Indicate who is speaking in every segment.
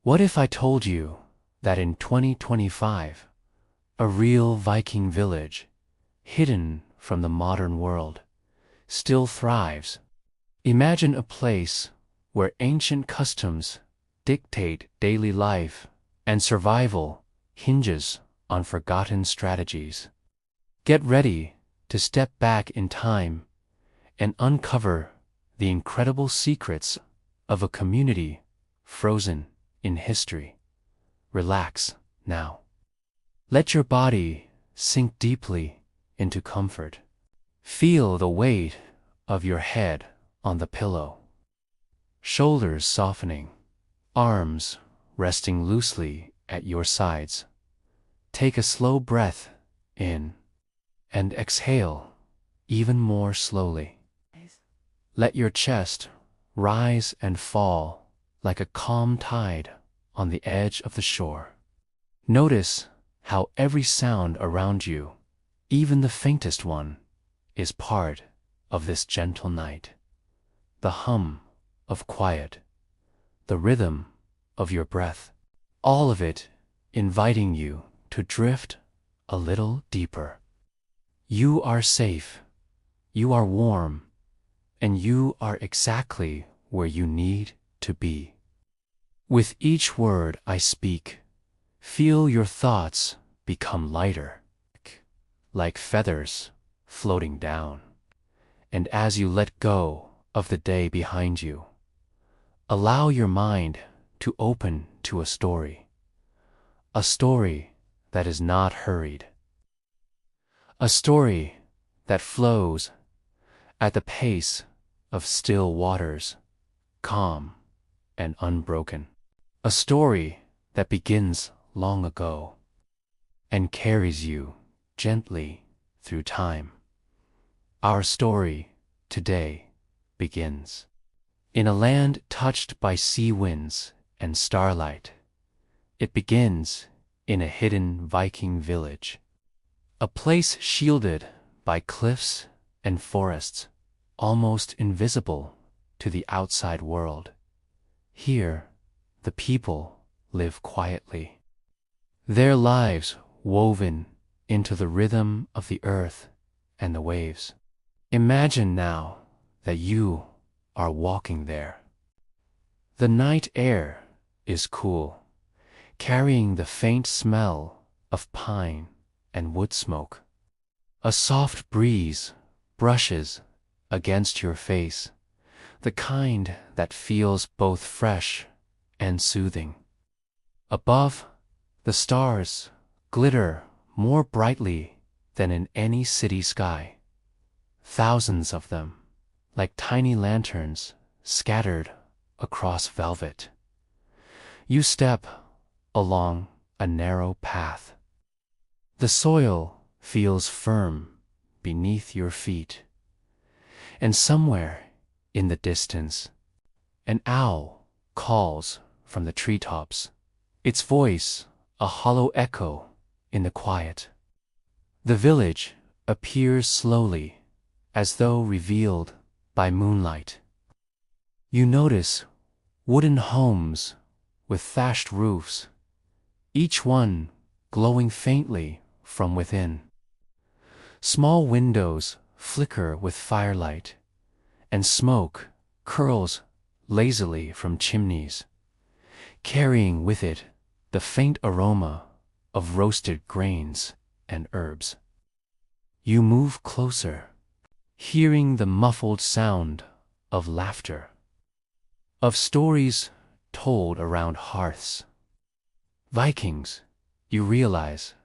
Speaker 1: What if I told you that in 2025, a real Viking village, hidden from the modern world, still thrives? Imagine a place where ancient customs dictate daily life and survival hinges on forgotten strategies. Get ready to step back in time and uncover the incredible secrets of a community frozen in history. Relax now. Let your body sink deeply into comfort. Feel the weight of your head on the pillow, shoulders softening, arms resting loosely at your sides. Take a slow breath in and exhale even more slowly. Let your chest rise and fall like a calm tide on the edge of the shore. Notice how every sound around you, even the faintest one, is part of this gentle night. The hum of quiet, the rhythm of your breath, all of it inviting you to drift a little deeper. You are safe, you are warm, and you are exactly where you need to be. With each word I speak, feel your thoughts become lighter, like feathers floating down. And as you let go of the day behind you, allow your mind to open to a story that is not hurried, a story that flows at the pace of still waters, calm and unbroken, a story that begins long ago and carries you gently through time. Our story today begins in a land touched by sea winds and starlight. It begins in a hidden Viking village, a place shielded by cliffs and forests, almost invisible to the outside world. Here, the people live quietly, their lives woven into the rhythm of the earth and the waves. Imagine now that you are walking there. The night air is cool, carrying the faint smell of pine and wood smoke. A soft breeze brushes against your face, the kind that feels both fresh and soothing. Above, the stars glitter more brightly than in any city sky, thousands of them, like tiny lanterns scattered across velvet. You step along a narrow path. The soil feels firm beneath your feet, and somewhere in the distance, an owl calls from the treetops, its voice a hollow echo in the quiet. The village appears slowly, as though revealed by moonlight. You notice wooden homes with thatched roofs, each one glowing faintly from within. Small windows flicker with firelight, and smoke curls lazily from chimneys, carrying with it the faint aroma of roasted grains and herbs. You move closer, hearing the muffled sound of laughter, of stories told around hearths. Vikings, you realize,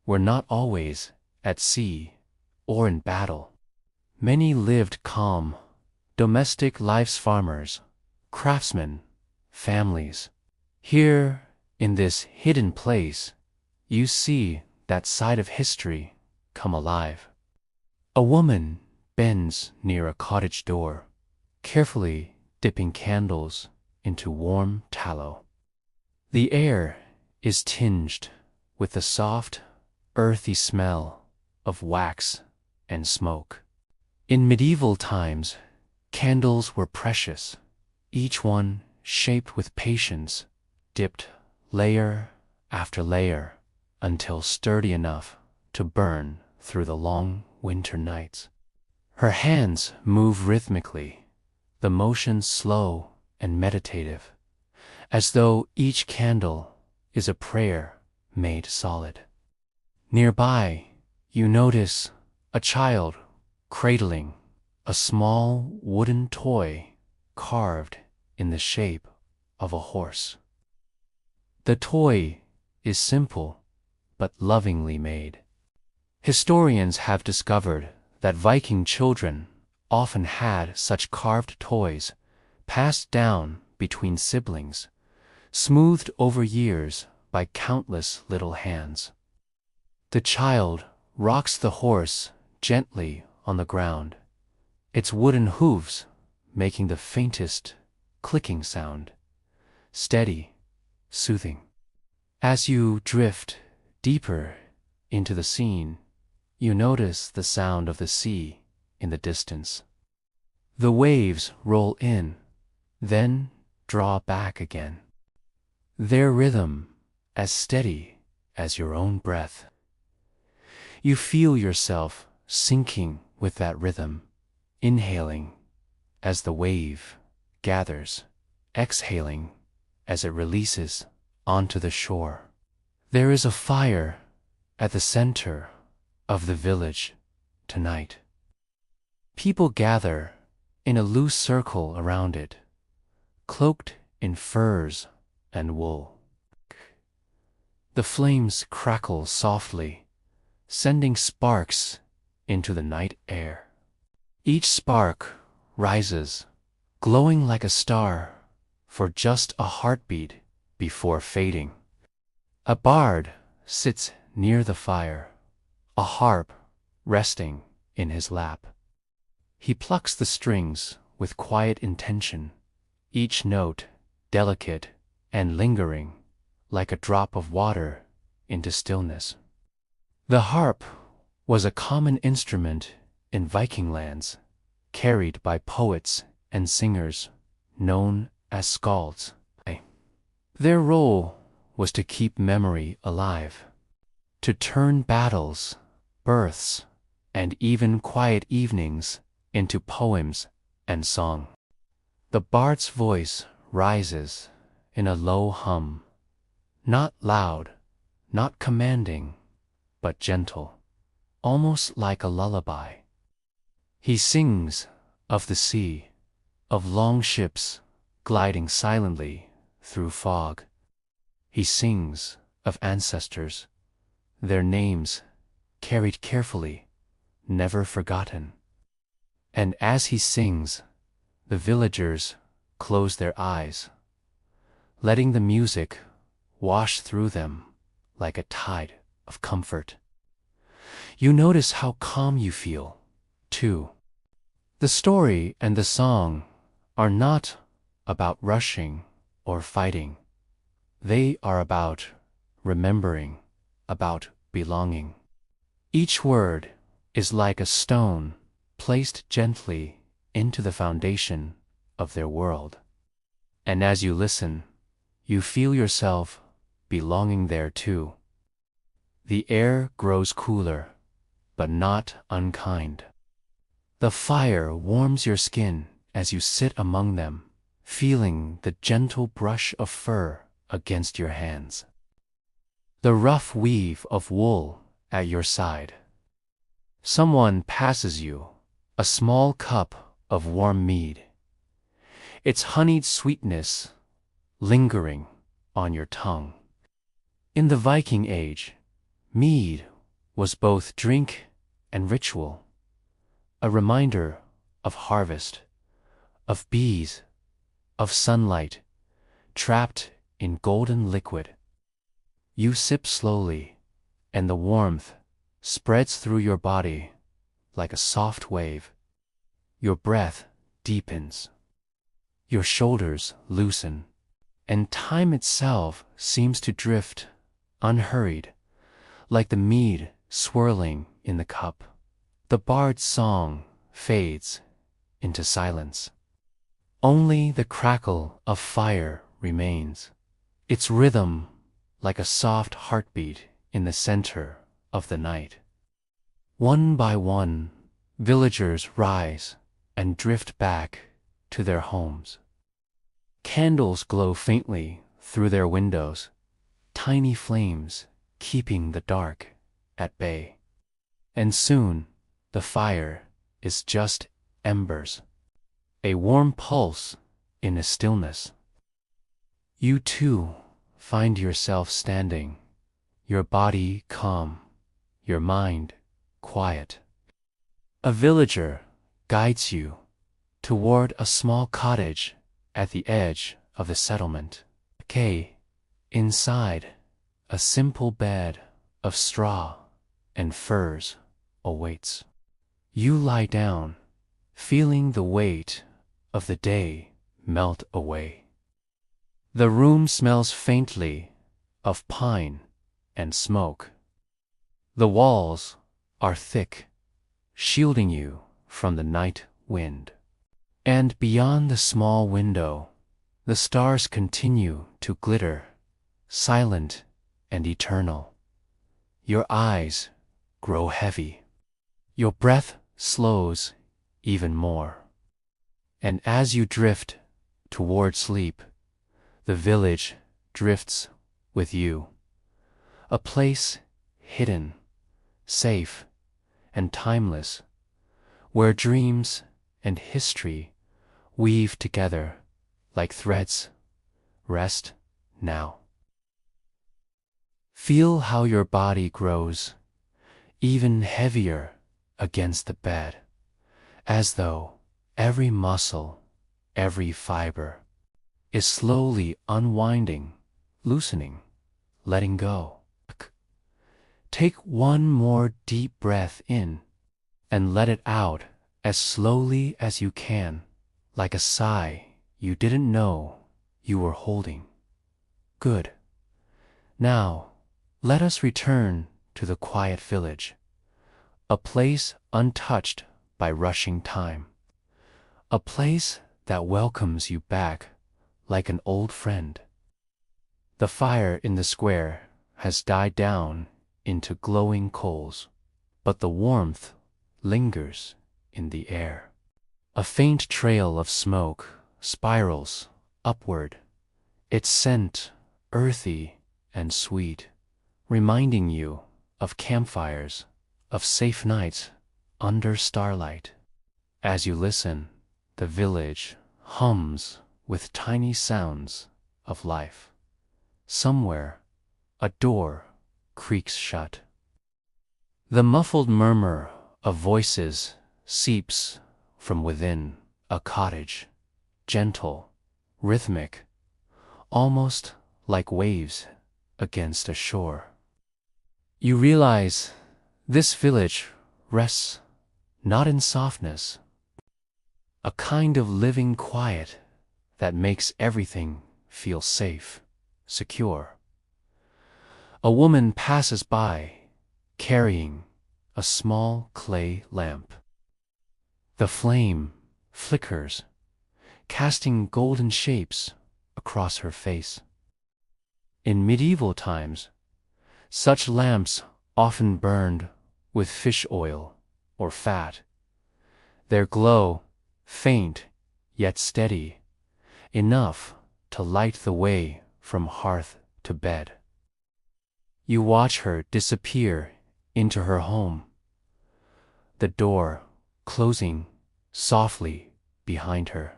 Speaker 1: were not always at sea or in battle. Many lived calm, domestic lives, farmers, craftsmen, families. Here, in this hidden place, you see that side of history come alive. A woman bends near a cottage door, carefully dipping candles into warm tallow. The air is tinged with the soft, earthy smell of wax and smoke. In medieval times, candles were precious, each one shaped with patience dipped layer after layer until sturdy enough to burn through the long winter nights. Her hands move rhythmically, the motion slow and meditative, as though each candle is a prayer made solid. Nearby, you notice a child cradling a small wooden toy carved in the shape of a horse. The toy is simple but lovingly made. Historians have discovered that Viking children often had such carved toys passed down between siblings, smoothed over years by countless little hands. The child rocks the horse gently on the ground, its wooden hooves making the faintest clicking sound, steady, soothing. As you drift deeper into the scene, you notice the sound of the sea in the distance. The waves roll in, then draw back again, their rhythm as steady as your own breath. You feel yourself sinking with that rhythm, inhaling as the wave gathers, exhaling as it releases onto the shore. There is a fire at the center of the village tonight. People gather in a loose circle around it, cloaked in furs and wool. The flames crackle softly, sending sparks into the night air. Each spark rises, glowing like a star, for just a heartbeat before fading. A bard sits near the fire, a harp resting in his lap. He plucks the strings with quiet intention, each note delicate and lingering, like a drop of water into stillness. The harp was a common instrument in Viking lands, carried by poets and singers known as skalds. Their role was to keep memory alive, to turn battles, births, and even quiet evenings into poems and song. The bard's voice rises in a low hum, not loud, not commanding, but gentle, almost like a lullaby. He sings of the sea, of long ships gliding silently through fog. He sings of ancestors, their names carried carefully, never forgotten. And as he sings, the villagers close their eyes, letting the music wash through them like a tide of comfort. You notice how calm you feel, too. The story and the song are not about rushing or fighting. They are about remembering, about belonging. Each word is like a stone placed gently into the foundation of their world. And as you listen, you feel yourself belonging there too. The air grows cooler, but not unkind. The fire warms your skin as you sit among them, feeling the gentle brush of fur against your hands, the rough weave of wool at your side. Someone passes you a small cup of warm mead, its honeyed sweetness lingering on your tongue. In the Viking Age, mead was both drink and ritual, a reminder of harvest, of bees, of sunlight, trapped in golden liquid. You sip slowly, and the warmth spreads through your body like a soft wave. Your breath deepens, your shoulders loosen, and time itself seems to drift, unhurried, like the mead swirling in the cup. The bard's song fades into silence. Only the crackle of fire remains, its rhythm like a soft heartbeat in the center of the night. One by one, villagers rise and drift back to their homes. Candles glow faintly through their windows, tiny flames keeping the dark at bay. And soon, the fire is just embers, a warm pulse in a stillness. You too find yourself standing, your body calm, your mind quiet. A villager guides you toward a small cottage at the edge of the settlement. Inside, a simple bed of straw and furs awaits. You lie down, feeling the weight of the day melt away. The room smells faintly of pine and smoke. The walls are thick, shielding you from the night wind. And beyond the small window, the stars continue to glitter, silent and eternal. Your eyes grow heavy. Your breath slows even more. And as you drift toward sleep, the village drifts with you. A place hidden, safe, and timeless, where dreams and history weave together like threads. Rest now. Feel how your body grows even heavier against the bed, as though every muscle, every fiber is slowly unwinding, loosening, letting go. Take one more deep breath in and let it out as slowly as you can, like a sigh you didn't know you were holding. Good. Now, let us return to the quiet village, a place untouched by rushing time, a place that welcomes you back like an old friend. The fire in the square has died down into glowing coals, but the warmth lingers in the air. A faint trail of smoke spirals upward, its scent earthy and sweet, reminding you of campfires, of safe nights under starlight. As you listen, the village hums with tiny sounds of life. Somewhere, a door creaks shut. The muffled murmur of voices seeps from within a cottage, gentle, rhythmic, almost like waves against a shore. You realize this village rests not in softness, a kind of living quiet that makes everything feel safe, secure. A woman passes by, carrying a small clay lamp. The flame flickers, casting golden shapes across her face. In medieval times, such lamps often burned with fish oil or fat. Their glow, faint yet steady, enough to light the way from hearth to bed. You watch her disappear into her home, the door closing softly behind her,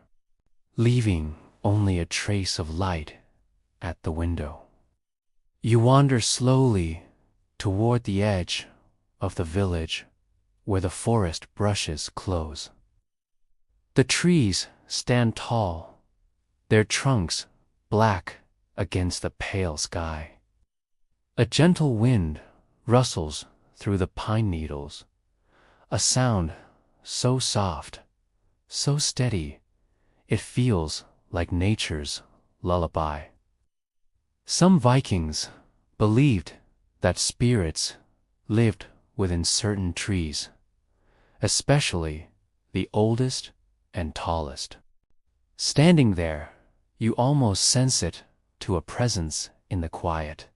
Speaker 1: leaving only a trace of light at the window. You wander slowly toward the edge of the village where the forest brushes close. The trees stand tall, their trunks black against the pale sky. A gentle wind rustles through the pine needles, a sound so soft, so steady, it feels like nature's lullaby. Some Vikings believed that spirits lived within certain trees, especially the oldest and tallest. Standing there, you almost sense it to a presence in the quiet.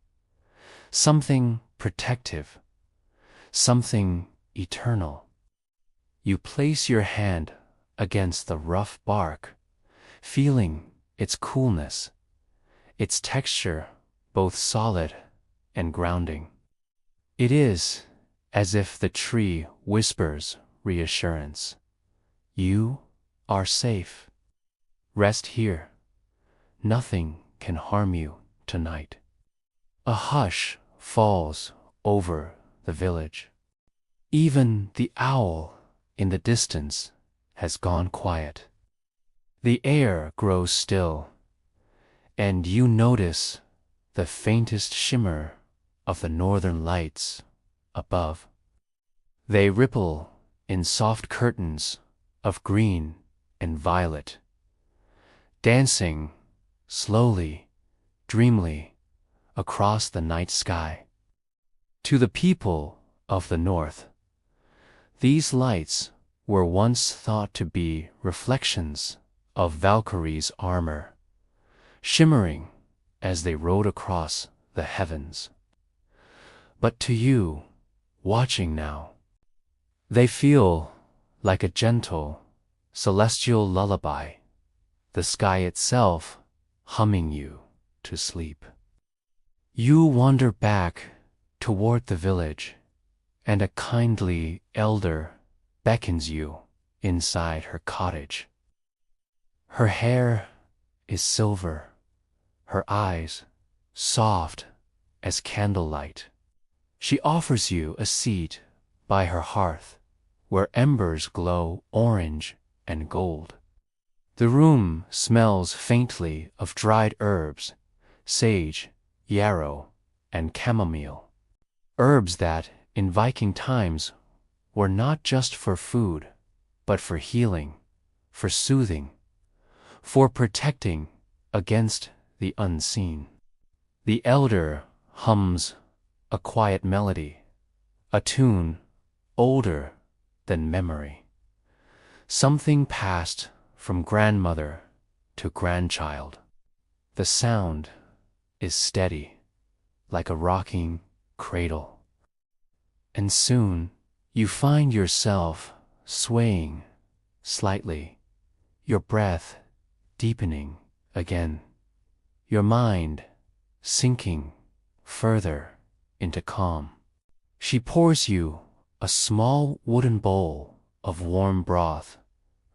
Speaker 1: Something protective, something eternal. You place your hand against the rough bark, feeling its coolness, its texture both solid and grounding. It is as if the tree whispers reassurance. You are safe. Rest here. Nothing can harm you tonight. A hush falls over the village. Even the owl in the distance has gone quiet. The air grows still, and you notice the faintest shimmer of the northern lights above. They ripple in soft curtains of green and violet, dancing slowly, dreamily across the night sky. To the people of the north, these lights were once thought to be reflections of Valkyrie's armor, shimmering as they rode across the heavens. But to you, watching now, they feel like a gentle, celestial lullaby, the sky itself humming you to sleep. You wander back toward the village, and a kindly elder beckons you inside her cottage. Her hair is silver, her eyes soft as candlelight. She offers you a seat by her hearth, where embers glow orange and gold. The room smells faintly of dried herbs, sage, yarrow, and chamomile. Herbs that, in Viking times, were not just for food, but for healing, for soothing, for protecting against the unseen. The elder hums a quiet melody, a tune older than memory. Something passed from grandmother to grandchild. The sound is steady, like a rocking cradle. And soon you find yourself swaying slightly, your breath deepening again, your mind sinking further into calm. She pours you a small wooden bowl of warm broth,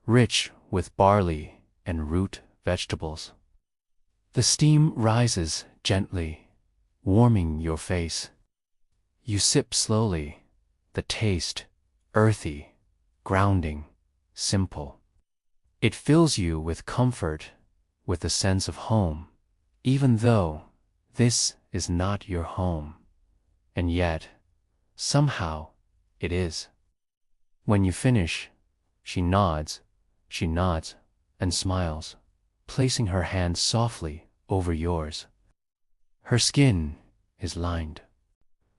Speaker 1: rich with barley and root vegetables. The steam rises gently, warming your face. You sip slowly, the taste earthy, grounding, simple. It fills you with comfort, with a sense of home, even though this is not your home. And yet, somehow, it is. When you finish, she nods, and smiles, placing her hand softly over yours. Her skin is lined,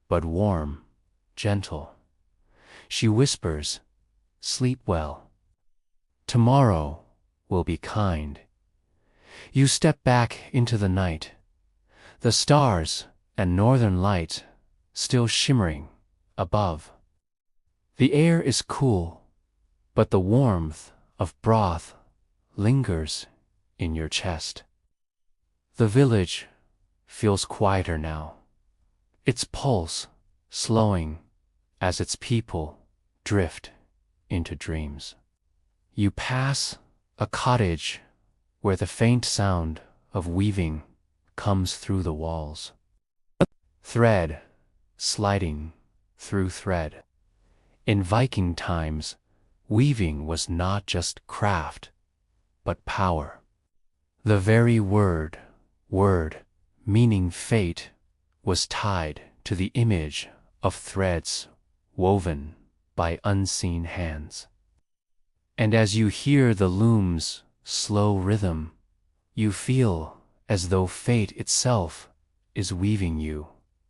Speaker 1: but warm, gentle. She whispers, "Sleep well. Tomorrow will be kind." You step back into the night, the stars and northern light still shimmering above. The air is cool, but the warmth of broth lingers in your chest. The village feels quieter now, its pulse slowing as its people drift into dreams. You pass a cottage where the faint sound of weaving comes through the walls. Thread sliding through thread. In Viking times, weaving was not just craft, but power. The very word, meaning fate, was tied to the image of threads woven by unseen hands. And as you hear the loom's slow rhythm, you feel as though fate itself is weaving you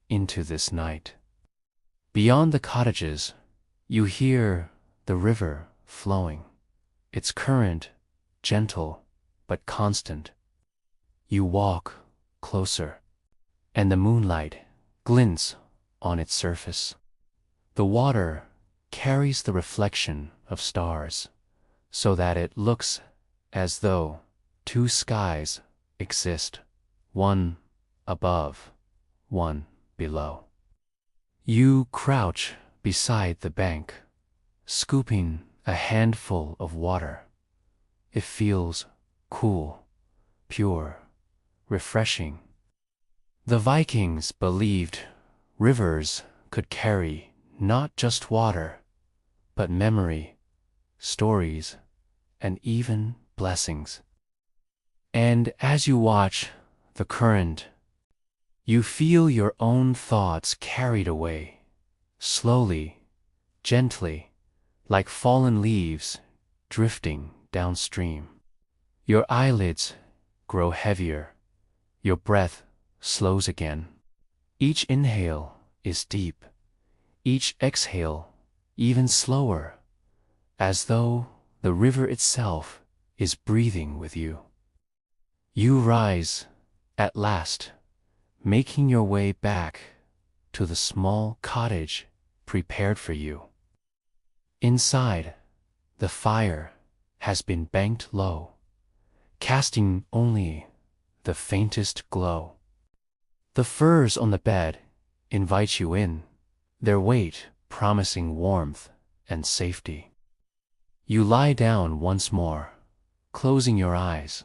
Speaker 1: into this night. Beyond the cottages, you hear the river flowing, its current gentle but constant. You walk closer, and the moonlight glints on its surface. The water carries the reflection of stars, so that it looks as though two skies exist, one above, one below. You crouch beside the bank, scooping a handful of water. It feels cool, pure, refreshing. The Vikings believed rivers could carry not just water, but memory, stories, and even blessings. And as you watch the current, you feel your own thoughts carried away, slowly, gently, like fallen leaves drifting downstream. Your eyelids grow heavier, your breath slows again. Each inhale is deep, each exhale even slower, as though the river itself is breathing with you. You rise, at last, making your way back to the small cottage prepared for you. Inside, the fire has been banked low, casting only the faintest glow. The furs on the bed invite you in, their weight promising warmth and safety. You lie down once more, closing your eyes,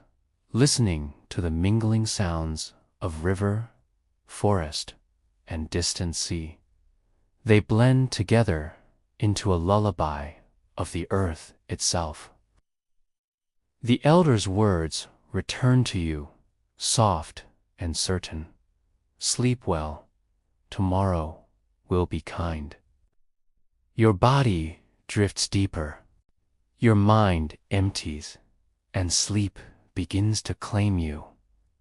Speaker 1: listening to the mingling sounds of river, forest, and distant sea. They blend together into a lullaby of the earth itself. The elder's words return to you, soft and certain. Sleep well, tomorrow will be kind. Your body drifts deeper, your mind empties, and sleep begins to claim you,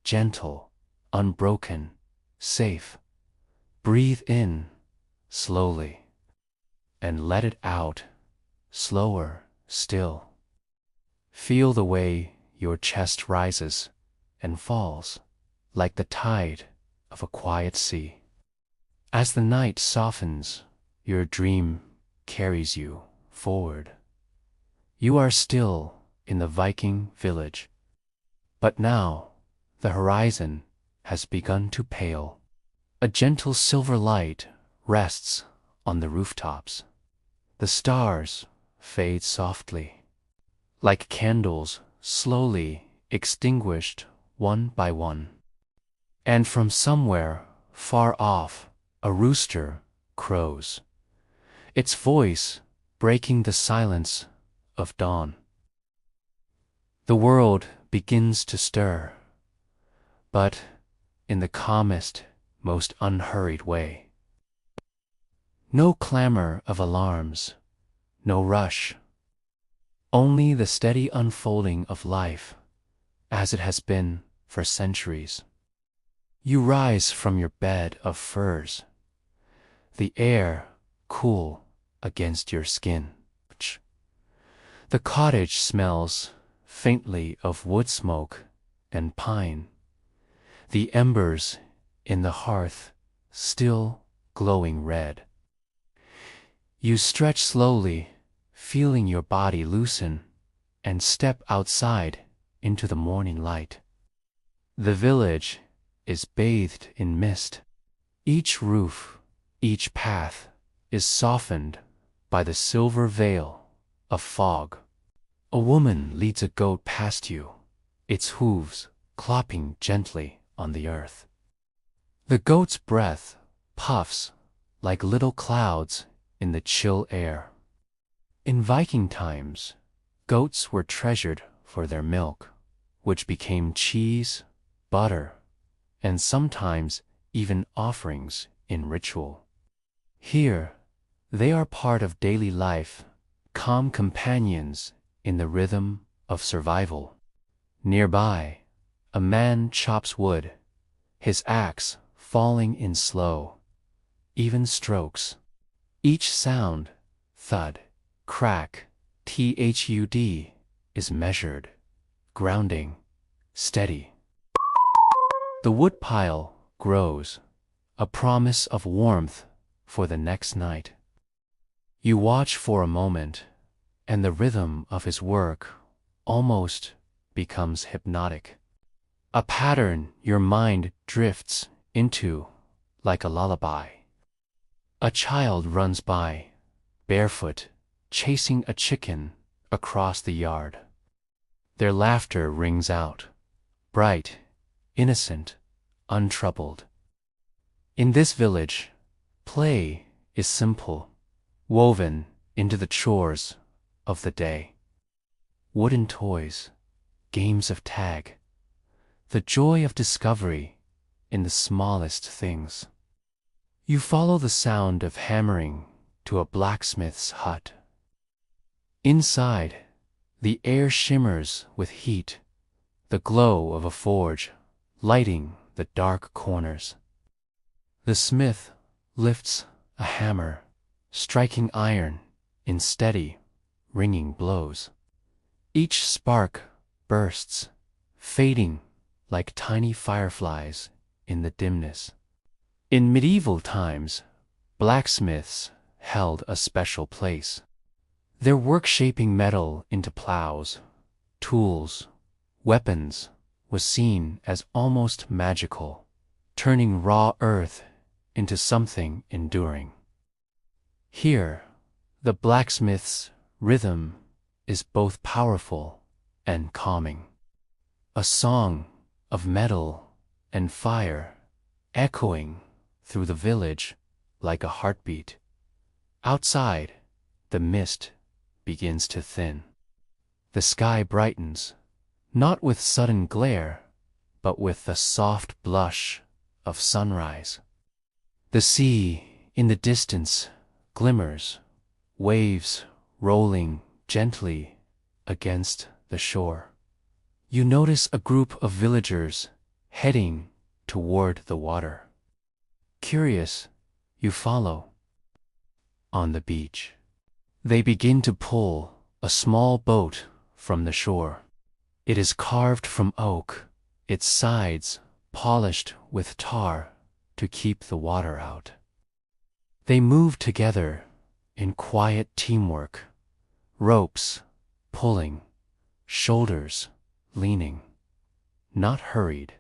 Speaker 1: gentle, unbroken, safe. Breathe in, slowly, and let it out, slower still. Feel the way your chest rises and falls, like the tide of a quiet sea. As the night softens, your dream carries you forward. You are still in the Viking village, but now the horizon has begun to pale. A gentle silver light rests on the rooftops. The stars fade softly, like candles slowly extinguished one by one. And from somewhere far off, a rooster crows, its voice breaking the silence of dawn. The world begins to stir, but in the calmest, most unhurried way. No clamor of alarms, no rush, only the steady unfolding of life as it has been for centuries. You rise from your bed of furs, the air cool against your skin. The cottage smells faintly of wood smoke and pine, the embers in the hearth still glowing red. You stretch slowly, feeling your body loosen, and step outside into the morning light. The village is bathed in mist. Each roof, each path is softened by the silver veil of fog. A woman leads a goat past you, its hooves clopping gently on the earth. The goat's breath puffs like little clouds in the chill air. In Viking times, goats were treasured for their milk, which became cheese, butter, and sometimes even offerings in ritual. Here, they are part of daily life, calm companions in the rhythm of survival. Nearby, a man chops wood, his axe falling in slow, even strokes. Each sound, thud, crack, thud, is measured, grounding, steady. The woodpile grows, a promise of warmth for the next night. You watch for a moment, and the rhythm of his work almost becomes hypnotic. A pattern your mind drifts into like a lullaby. A child runs by, barefoot, chasing a chicken across the yard. Their laughter rings out, bright, innocent, untroubled. In this village, play is simple, woven into the chores of the day. Wooden toys, games of tag, the joy of discovery in the smallest things. You follow the sound of hammering to a blacksmith's hut. Inside, the air shimmers with heat, the glow of a forge lighting the dark corners. The smith lifts a hammer, striking iron in steady, ringing blows. Each spark bursts, fading like tiny fireflies in the dimness. In medieval times, blacksmiths held a special place. Their work shaping metal into plows, tools, weapons was seen as almost magical, turning raw earth into something enduring. Here, the blacksmith's rhythm is both powerful and calming. A song of metal and fire echoing through the village like a heartbeat. Outside, the mist begins to thin. The sky brightens, not with sudden glare, but with the soft blush of sunrise. The sea in the distance glimmers, waves rolling gently against the shore. You notice a group of villagers heading toward the water. Curious, you follow. On the beach, they begin to pull a small boat from the shore. It is carved from oak, its sides polished with tar to keep the water out. They move together in quiet teamwork, ropes pulling, shoulders leaning, not hurried,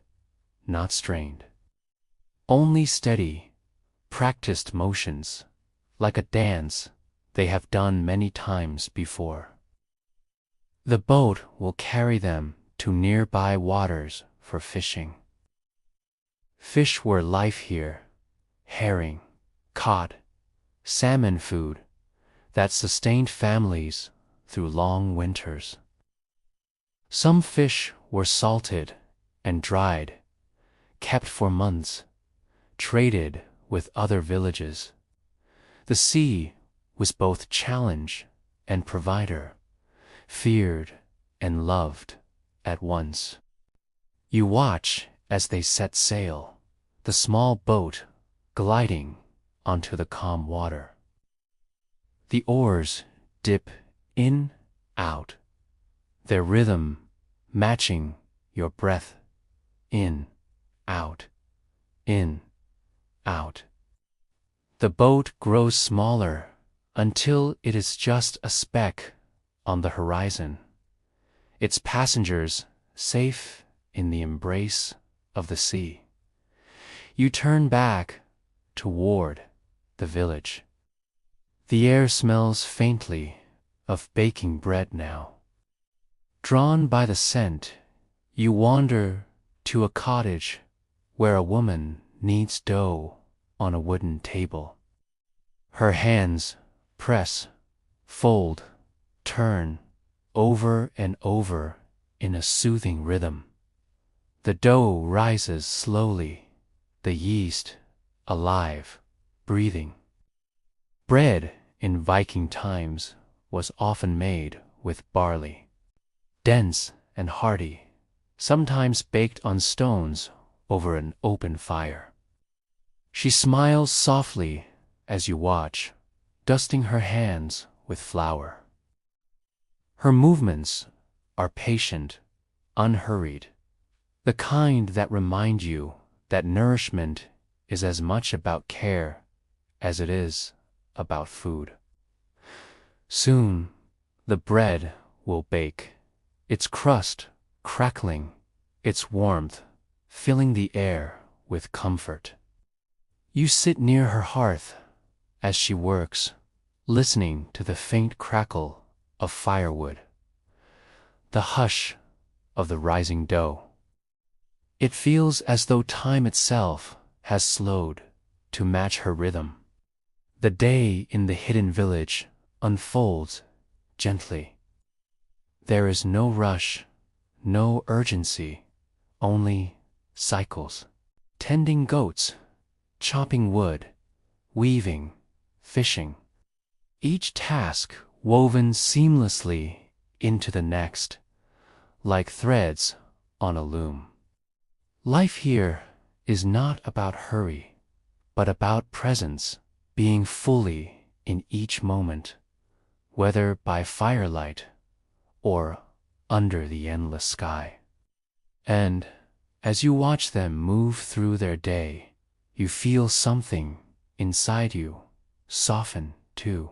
Speaker 1: not strained. Only steady, practiced motions, like a dance they have done many times before. The boat will carry them to nearby waters for fishing. Fish were life here, herring, cod, salmon food that sustained families through long winters. Some fish were salted and dried, kept for months, traded with other villages. The sea was both challenge and provider, feared and loved at once. You watch as they set sail, the small boat gliding onto the calm water. The oars dip in, out, their rhythm matching your breath, in, out, in, out. The boat grows smaller until it is just a speck on the horizon, its passengers safe in the embrace of the sea. You turn back toward the village. The air smells faintly of baking bread now. Drawn by the scent, you wander to a cottage where a woman kneads dough on a wooden table. Her hands press, fold, turn over and over in a soothing rhythm. The dough rises slowly, the yeast alive, breathing. Bread in Viking times was often made with barley, dense and hearty, sometimes baked on stones over an open fire. She smiles softly as you watch, dusting her hands with flour. Her movements are patient, unhurried. the kind that remind you that nourishment is as much about care as it is about food. Soon, the bread will bake, its crust crackling, its warmth filling the air with comfort. You sit near her hearth as she works, listening to the faint crackle of firewood, the hush of the rising dough. It feels as though time itself has slowed to match her rhythm. The day in the hidden village unfolds gently. There is no rush, no urgency, only cycles. Tending goats, chopping wood, weaving, fishing. Each task woven seamlessly into the next, like threads on a loom. Life here is not about hurry, but about presence, being fully in each moment, whether by firelight or under the endless sky. And as you watch them move through their day, you feel something inside you soften too.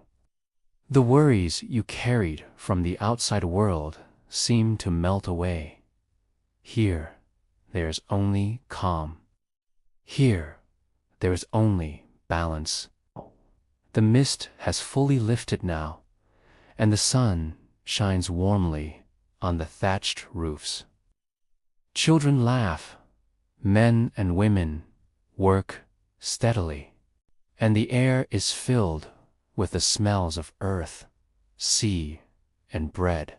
Speaker 1: The worries you carried from the outside world seem to melt away. Here, there's only calm. Here, there's only balance. The mist has fully lifted now, and the sun shines warmly on the thatched roofs. Children laugh, men and women work steadily, and the air is filled with the smells of earth, sea, and bread.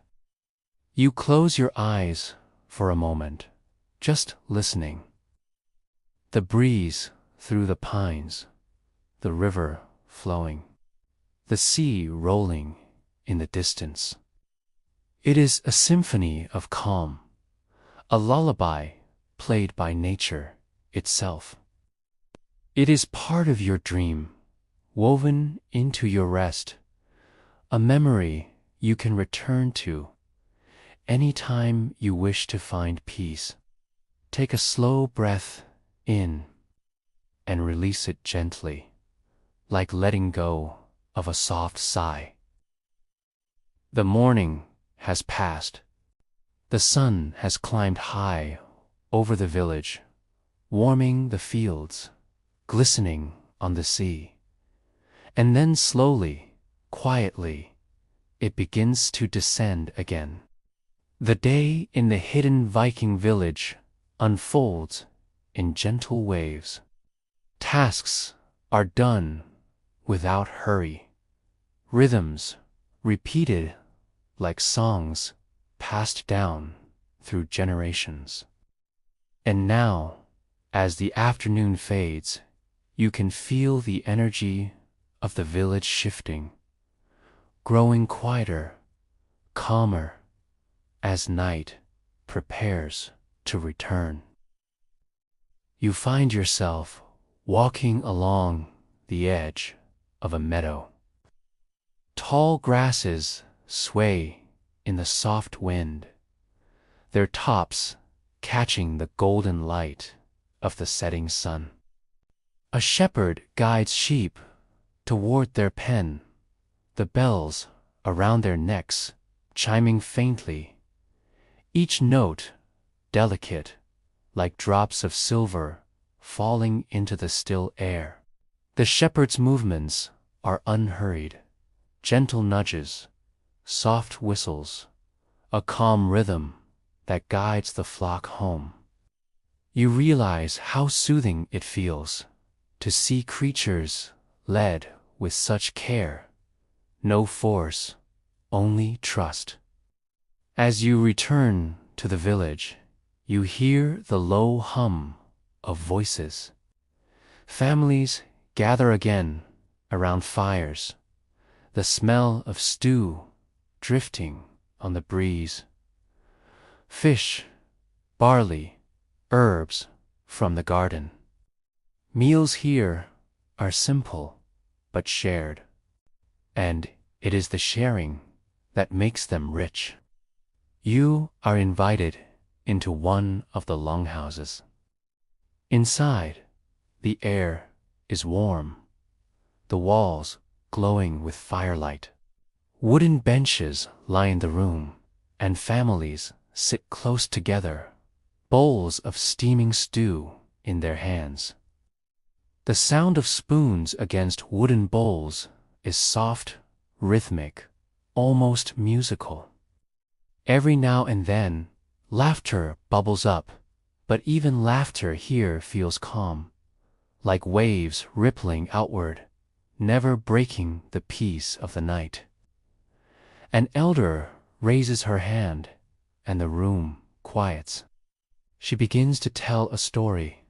Speaker 1: You close your eyes for a moment, just listening. The breeze through the pines, the river flowing, the sea rolling in the distance. It is a symphony of calm, a lullaby played by nature itself. It is part of your dream, woven into your rest, a memory you can return to anytime you wish to find peace. Take a slow breath in and release it gently, like letting go of a soft sigh. The morning has passed. The sun has climbed high over the village, warming the fields, glistening on the sea. And then slowly, quietly, it begins to descend again. The day in the hidden Viking village unfolds in gentle waves. Tasks are done without hurry. Rhythms repeated like songs passed down through generations. And now, as the afternoon fades, you can feel the energy of the village shifting, growing quieter, calmer, as night prepares to return. You find yourself walking along the edge of a meadow. Tall grasses sway in the soft wind, their tops catching the golden light of the setting sun. A shepherd guides sheep toward their pen, the bells around their necks chiming faintly, each note delicate like drops of silver falling into the still air. The shepherd's movements are unhurried, gentle nudges, soft whistles, a calm rhythm that guides the flock home. You realize how soothing it feels to see creatures led with such care, no force, only trust. As you return to the village, you hear the low hum of voices. Families gather again around fires, the smell of stew drifting on the breeze. Fish, barley, herbs from the garden. Meals here are simple but shared, and it is the sharing that makes them rich. You are invited into one of the longhouses. Inside, the air is warm, the walls glowing with firelight. Wooden benches line the room, and families sit close together, bowls of steaming stew in their hands. The sound of spoons against wooden bowls is soft, rhythmic, almost musical. Every now and then, laughter bubbles up, but even laughter here feels calm, like waves rippling outward, never breaking the peace of the night. An elder raises her hand, and the room quiets. She begins to tell a story,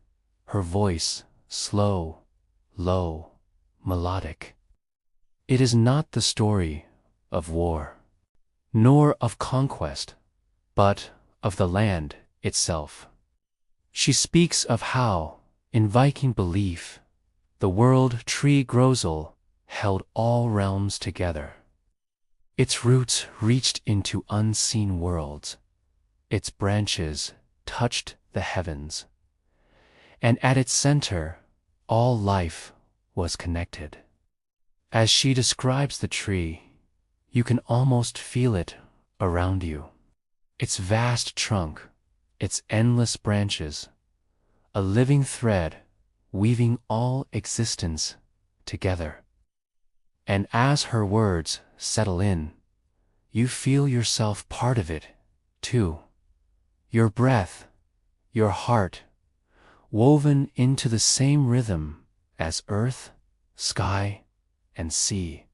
Speaker 1: her voice slow, low, melodic. It is not the story of war, nor of conquest, but of the land itself. She speaks of how, in Viking belief, the world tree Grosel held all realms together. Its roots reached into unseen worlds, its branches touched the heavens, and at its center, all life was connected. As she describes the tree, you can almost feel it around you. Its vast trunk, its endless branches, a living thread weaving all existence together. And as her words settle in, you feel yourself part of it, too. Your breath, your heart, woven into the same rhythm as earth, sky, and sea.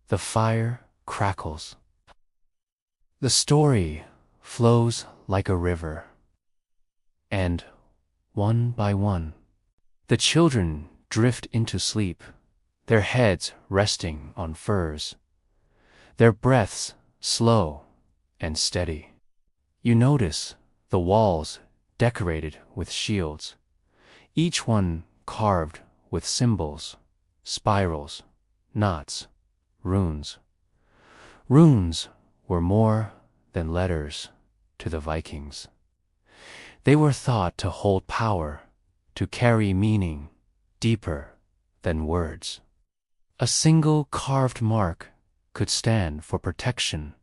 Speaker 1: The fire crackles. The story flows like a river. And, one by one, the children drift into sleep, their heads resting on furs, their breaths slow and steady. You notice the walls decorated with shields, each one carved with symbols, spirals, knots, runes. Runes were more than letters to the Vikings. They were thought to hold power, to carry meaning deeper than words. A single carved mark could stand for protection,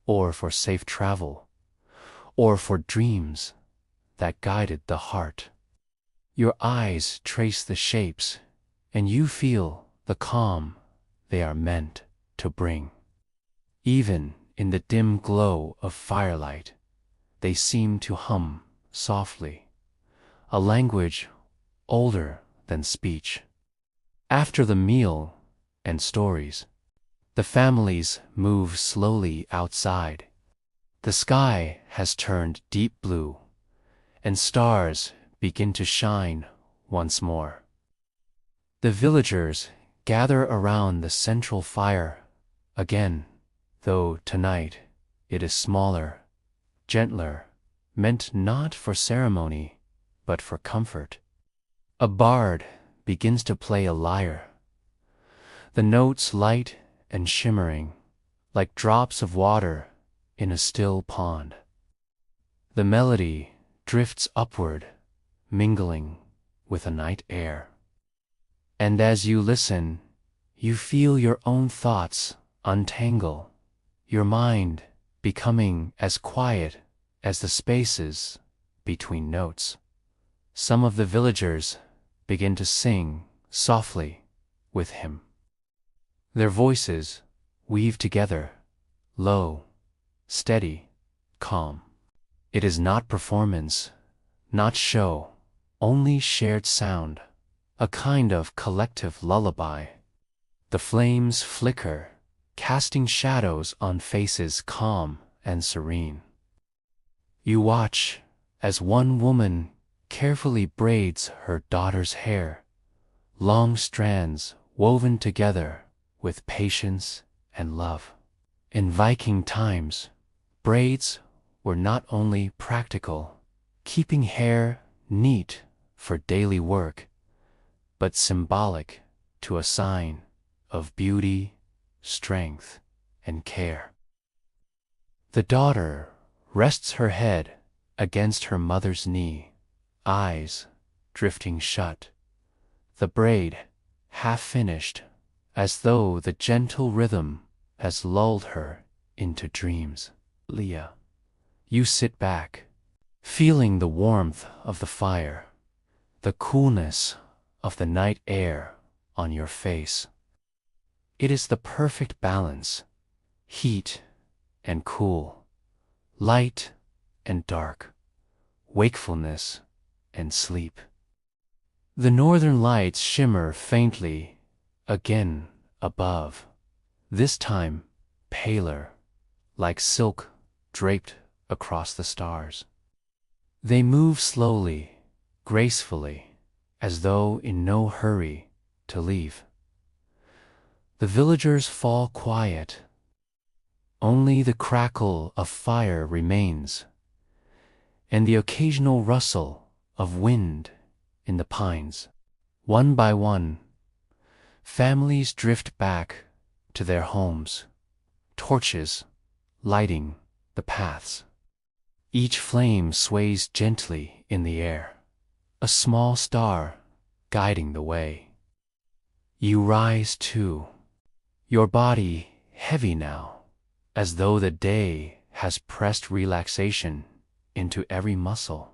Speaker 1: or for safe travel, or for dreams that guided the heart. Your eyes trace the shapes, and you feel the calm they are meant to bring. Even in the dim glow of firelight, they seem to hum softly, a language older than speech. After the meal and stories, the families move slowly outside. The sky has turned deep blue, and stars begin to shine once more. The villagers gather around the central fire again, though tonight it is smaller, gentler, meant not for ceremony, but for comfort. A bard begins to play a lyre, the notes light and shimmering, like drops of water in a still pond. The melody drifts upward, mingling with the night air. And as you listen, you feel your own thoughts untangle, your mind becoming as quiet as the spaces between notes. Some of the villagers begin to sing softly with him. Their voices weave together, low, steady, calm. It is not performance, not show, only shared sound, a kind of collective lullaby. The flames flicker, casting shadows on faces calm and serene. You watch as one woman carefully braids her daughter's hair, long strands woven together with patience and love. In Viking times, braids were not only practical, keeping hair neat for daily work, but symbolic to a sign of beauty, strength, and care. The daughter rests her head against her mother's knee, eyes drifting shut, the braid half finished, as though the gentle rhythm has lulled her into dreams. Leah, you sit back, feeling the warmth of the fire, the coolness of the night air on your face. It is the perfect balance, heat and cool, light and dark, wakefulness and sleep. The northern lights shimmer faintly again above, this time paler, like silk draped across the stars. They move slowly, gracefully, as though in no hurry to leave. The villagers fall quiet. Only the crackle of fire remains, and the occasional rustle of wind in the pines. One by one, families drift back to their homes, torches lighting the paths. Each flame sways gently in the air, a small star guiding the way. You rise too, your body heavy now, as though the day has pressed relaxation into every muscle.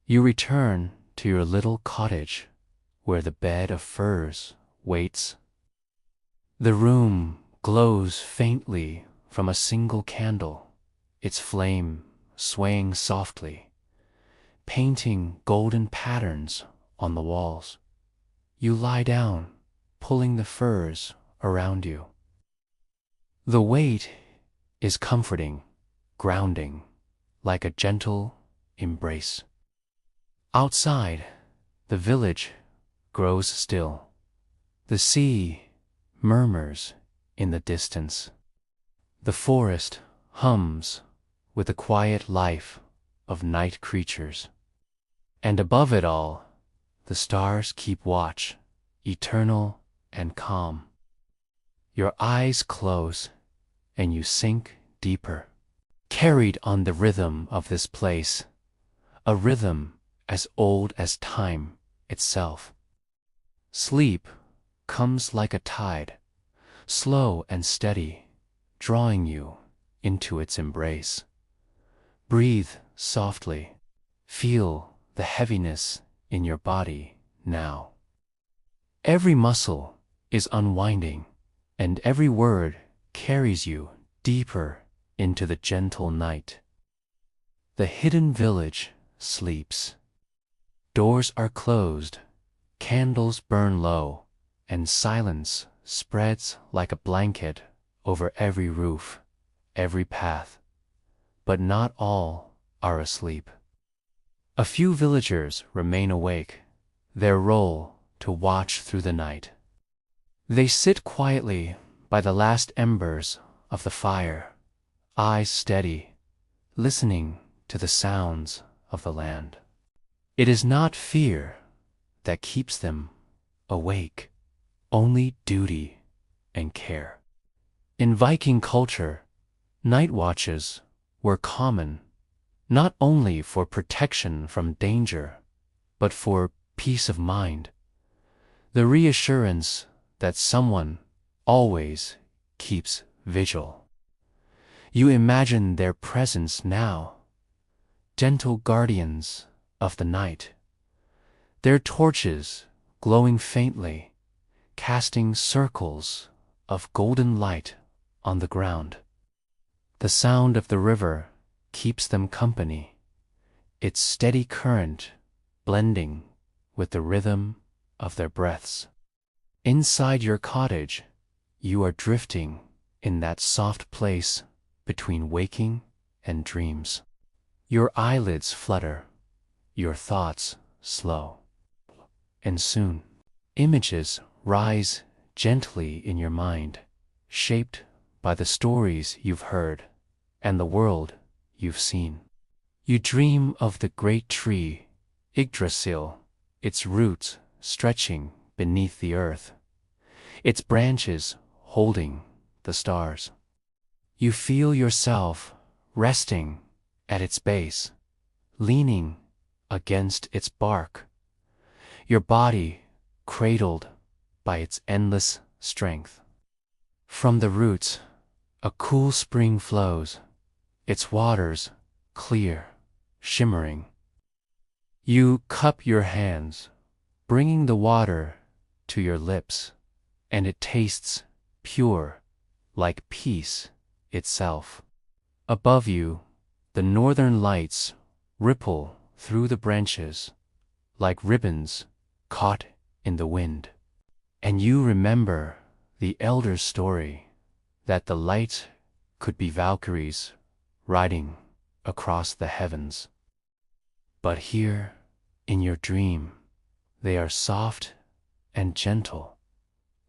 Speaker 1: You return to your little cottage where the bed of furs waits. The room glows faintly from a single candle, its flame swaying softly, painting golden patterns on the walls. You lie down, pulling the furs around you. The weight is comforting, grounding, like a gentle embrace. Outside, the village grows still. The sea murmurs in the distance. The forest hums with the quiet life of night creatures. And above it all, the stars keep watch, eternal and calm. Your eyes close, and you sink deeper, carried on the rhythm of this place, a rhythm as old as time itself. Sleep comes like a tide, slow and steady, drawing you into its embrace. Breathe softly, feel the heaviness in your body now. Every muscle is unwinding, and every word carries you deeper into the gentle night. The hidden village sleeps. Doors are closed, candles burn low, and silence spreads like a blanket over every roof, every path. But not all are asleep. A few villagers remain awake, their role to watch through the night. They sit quietly by the last embers of the fire, eyes steady, listening to the sounds of the land. It is not fear that keeps them awake, only duty and care. In Viking culture, night watches were common, not only for protection from danger, but for peace of mind, the reassurance that someone always keeps vigil. You imagine their presence now, gentle guardians of the night, their torches glowing faintly, casting circles of golden light on the ground. The sound of the river keeps them company, its steady current blending with the rhythm of their breaths. Inside your cottage, you are drifting in that soft place between waking and dreams. Your eyelids flutter, your thoughts slow. And soon, images rise gently in your mind, shaped by the stories you've heard and the world you've seen. You dream of the great tree, Yggdrasil, its roots stretching beneath the earth, its branches holding the stars. You feel yourself resting at its base, leaning against its bark, your body cradled by its endless strength. From the roots, a cool spring flows, its waters clear, shimmering. You cup your hands, bringing the water to your lips, and it tastes pure, like peace itself. Above you, the northern lights ripple through the branches, like ribbons caught in the wind. And you remember the elder's story, that the light could be Valkyries riding across the heavens. But here, in your dream, they are soft and gentle,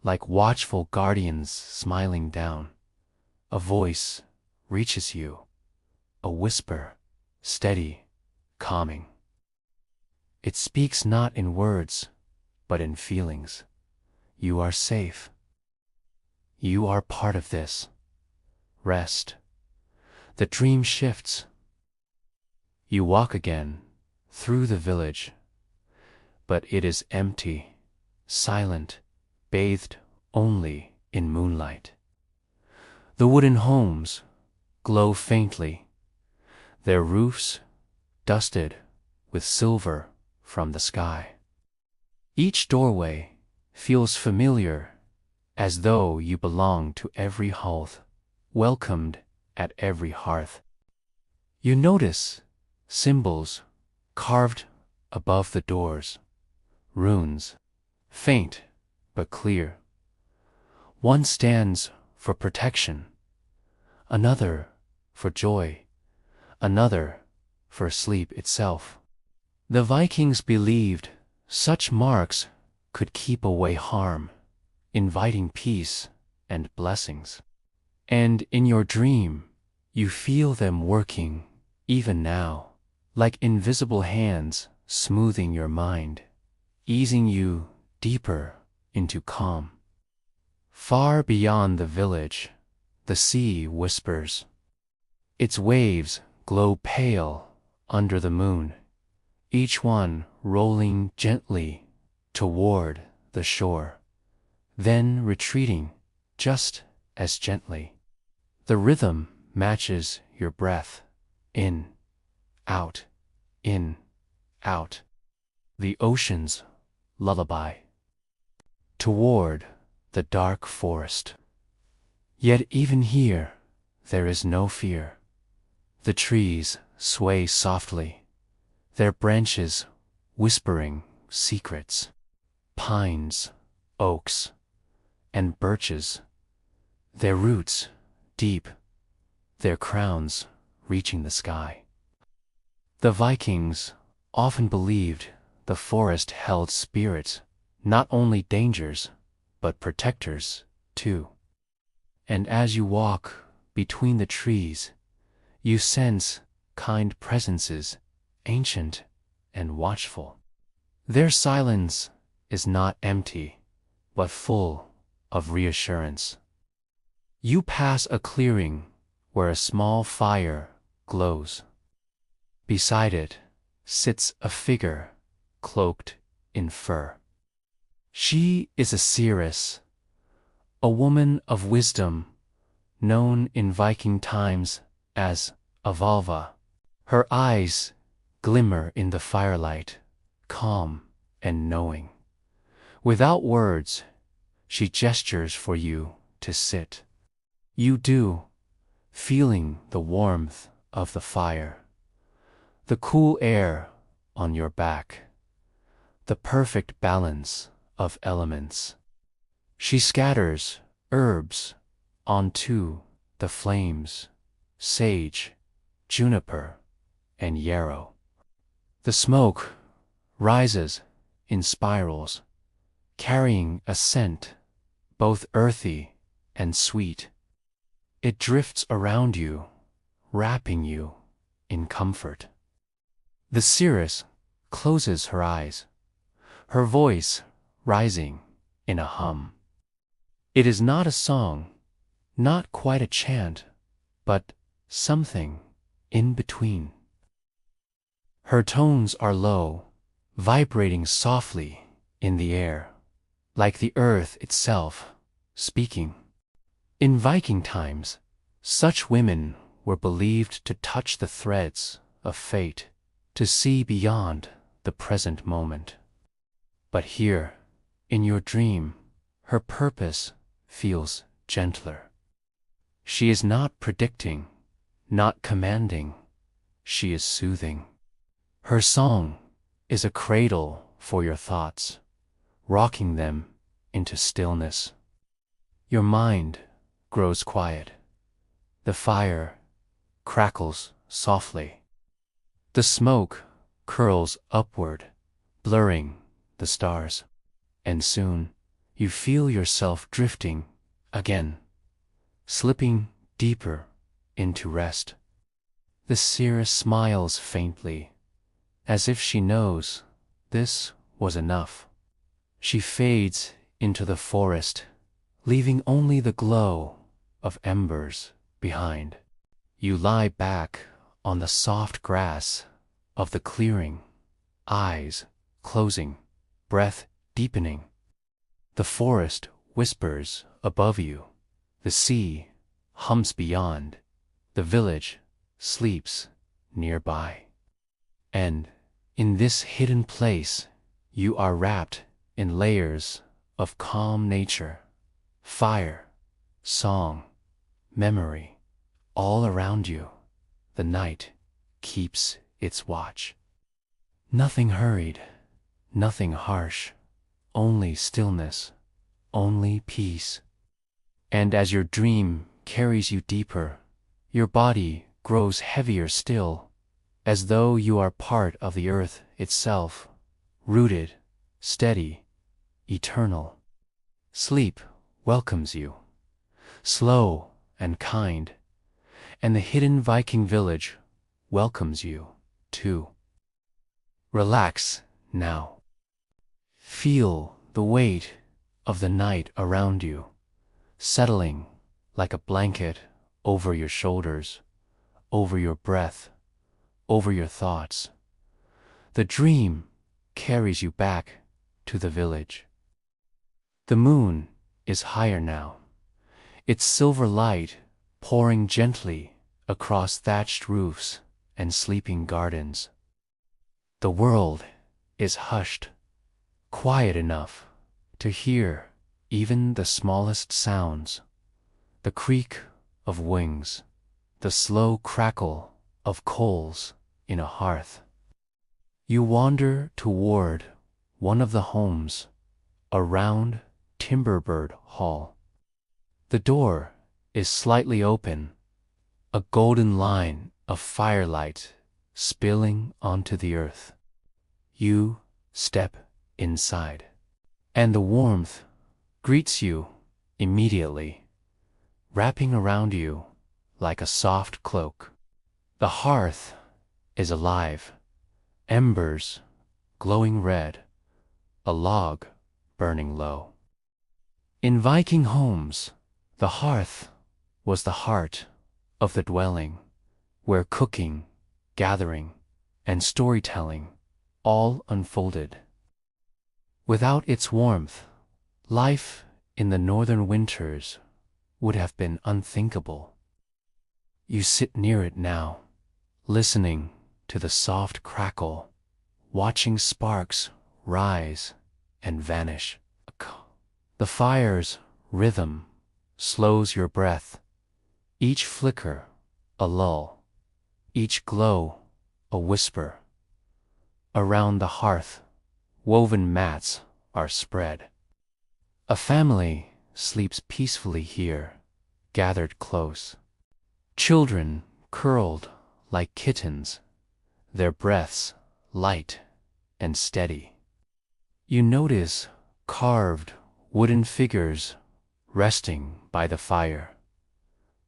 Speaker 1: like watchful guardians smiling down. A voice reaches you, a whisper, steady, calming. It speaks not in words, but in feelings. You are safe. You are part of this. Rest. The dream shifts. You walk again through the village, but it is empty, silent, bathed only in moonlight. The wooden homes glow faintly, their roofs dusted with silver from the sky. Each doorway feels familiar, as though you belong to every hearth, welcomed at every hearth. You notice symbols carved above the doors, runes, faint but clear. One stands for protection, another for joy, another for sleep itself. The Vikings believed such marks could keep away harm, inviting peace and blessings. And in your dream, you feel them working even now, like invisible hands smoothing your mind, easing you deeper into calm. Far beyond the village, the sea whispers. Its waves glow pale under the moon, each one rolling gently toward the shore, then retreating just as gently. The rhythm matches your breath, in, out, in, out. The ocean's lullaby. Toward the dark forest. Yet even here, there is no fear. The trees sway softly, their branches whispering secrets. Pines, oaks, and birches, their roots deep, their crowns reaching the sky. The Vikings often believed the forest held spirits, not only dangers, but protectors, too. And as you walk between the trees, you sense kind presences, ancient and watchful. Their silence is not empty, but full of reassurance. You pass a clearing where a small fire glows. Beside it sits a figure cloaked in fur. She is a seeress, a woman of wisdom, known in Viking times as a Valva. Her eyes glimmer in the firelight, calm and knowing. Without words, she gestures for you to sit. You do, feeling the warmth of the fire, the cool air on your back, the perfect balance of elements. She scatters herbs onto the flames, sage, juniper, and yarrow. The smoke rises in spirals, carrying a scent both earthy and sweet. It drifts around you, wrapping you in comfort. The seeress closes her eyes, her voice rising in a hum. It is not a song, not quite a chant, but something in between. Her tones are low, vibrating softly in the air, like the earth itself speaking. In Viking times, such women were believed to touch the threads of fate, to see beyond the present moment. But here, in your dream, her purpose feels gentler. She is not predicting, not commanding, she is soothing. Her song is a cradle for your thoughts, rocking them into stillness. Your mind grows quiet. The fire crackles softly. The smoke curls upward, blurring the stars. And soon you feel yourself drifting again, slipping deeper into rest. The seer smiles faintly, as if she knows this was enough. She fades into the forest, leaving only the glow of embers behind. You lie back on the soft grass of the clearing, eyes closing, breath deepening. The forest whispers above you, the sea hums beyond, the village sleeps nearby. And in this hidden place, you are wrapped in layers of calm nature, fire, song, memory, all around you. The night keeps its watch. Nothing hurried, nothing harsh, only stillness, only peace. And as your dream carries you deeper, your body grows heavier still, as though you are part of the earth itself, rooted, steady, eternal. Sleep welcomes you, slow and kind, and the hidden Viking village welcomes you too. Relax now. Feel the weight of the night around you, settling like a blanket over your shoulders, over your breath, over your thoughts. The dream carries you back to the village. The moon is higher now, its silver light pouring gently across thatched roofs and sleeping gardens. The world is hushed, quiet enough to hear even the smallest sounds, the creak of wings, the slow crackle of coals in a hearth. You wander toward one of the homes, a round timber-bird hall. The door is slightly open, a golden line of firelight spilling onto the earth. You step inside, and the warmth greets you immediately, wrapping around you like a soft cloak. The hearth is alive, embers glowing red, a log burning low. In Viking homes, the hearth was the heart of the dwelling, where cooking, gathering, and storytelling all unfolded. Without its warmth, life in the northern winters would have been unthinkable. You sit near it now, listening to the soft crackle, watching sparks rise and vanish. The fire's rhythm slows your breath, each flicker a lull, each glow a whisper. Around the hearth, woven mats are spread. A family sleeps peacefully here, gathered close. Children curled like kittens, their breaths light and steady. You notice carved wooden figures resting by the fire,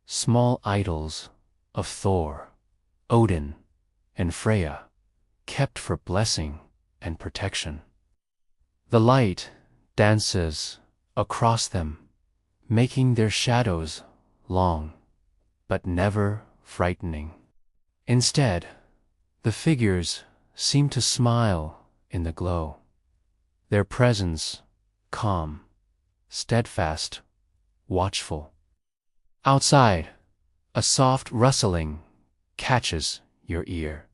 Speaker 1: small idols of Thor, Odin, and Freya, kept for blessing and protection. The light dances across them, making their shadows long, but never frightening. Instead, the figures seem to smile in the glow, their presence calm, steadfast, watchful. Outside, a soft rustling catches your ear.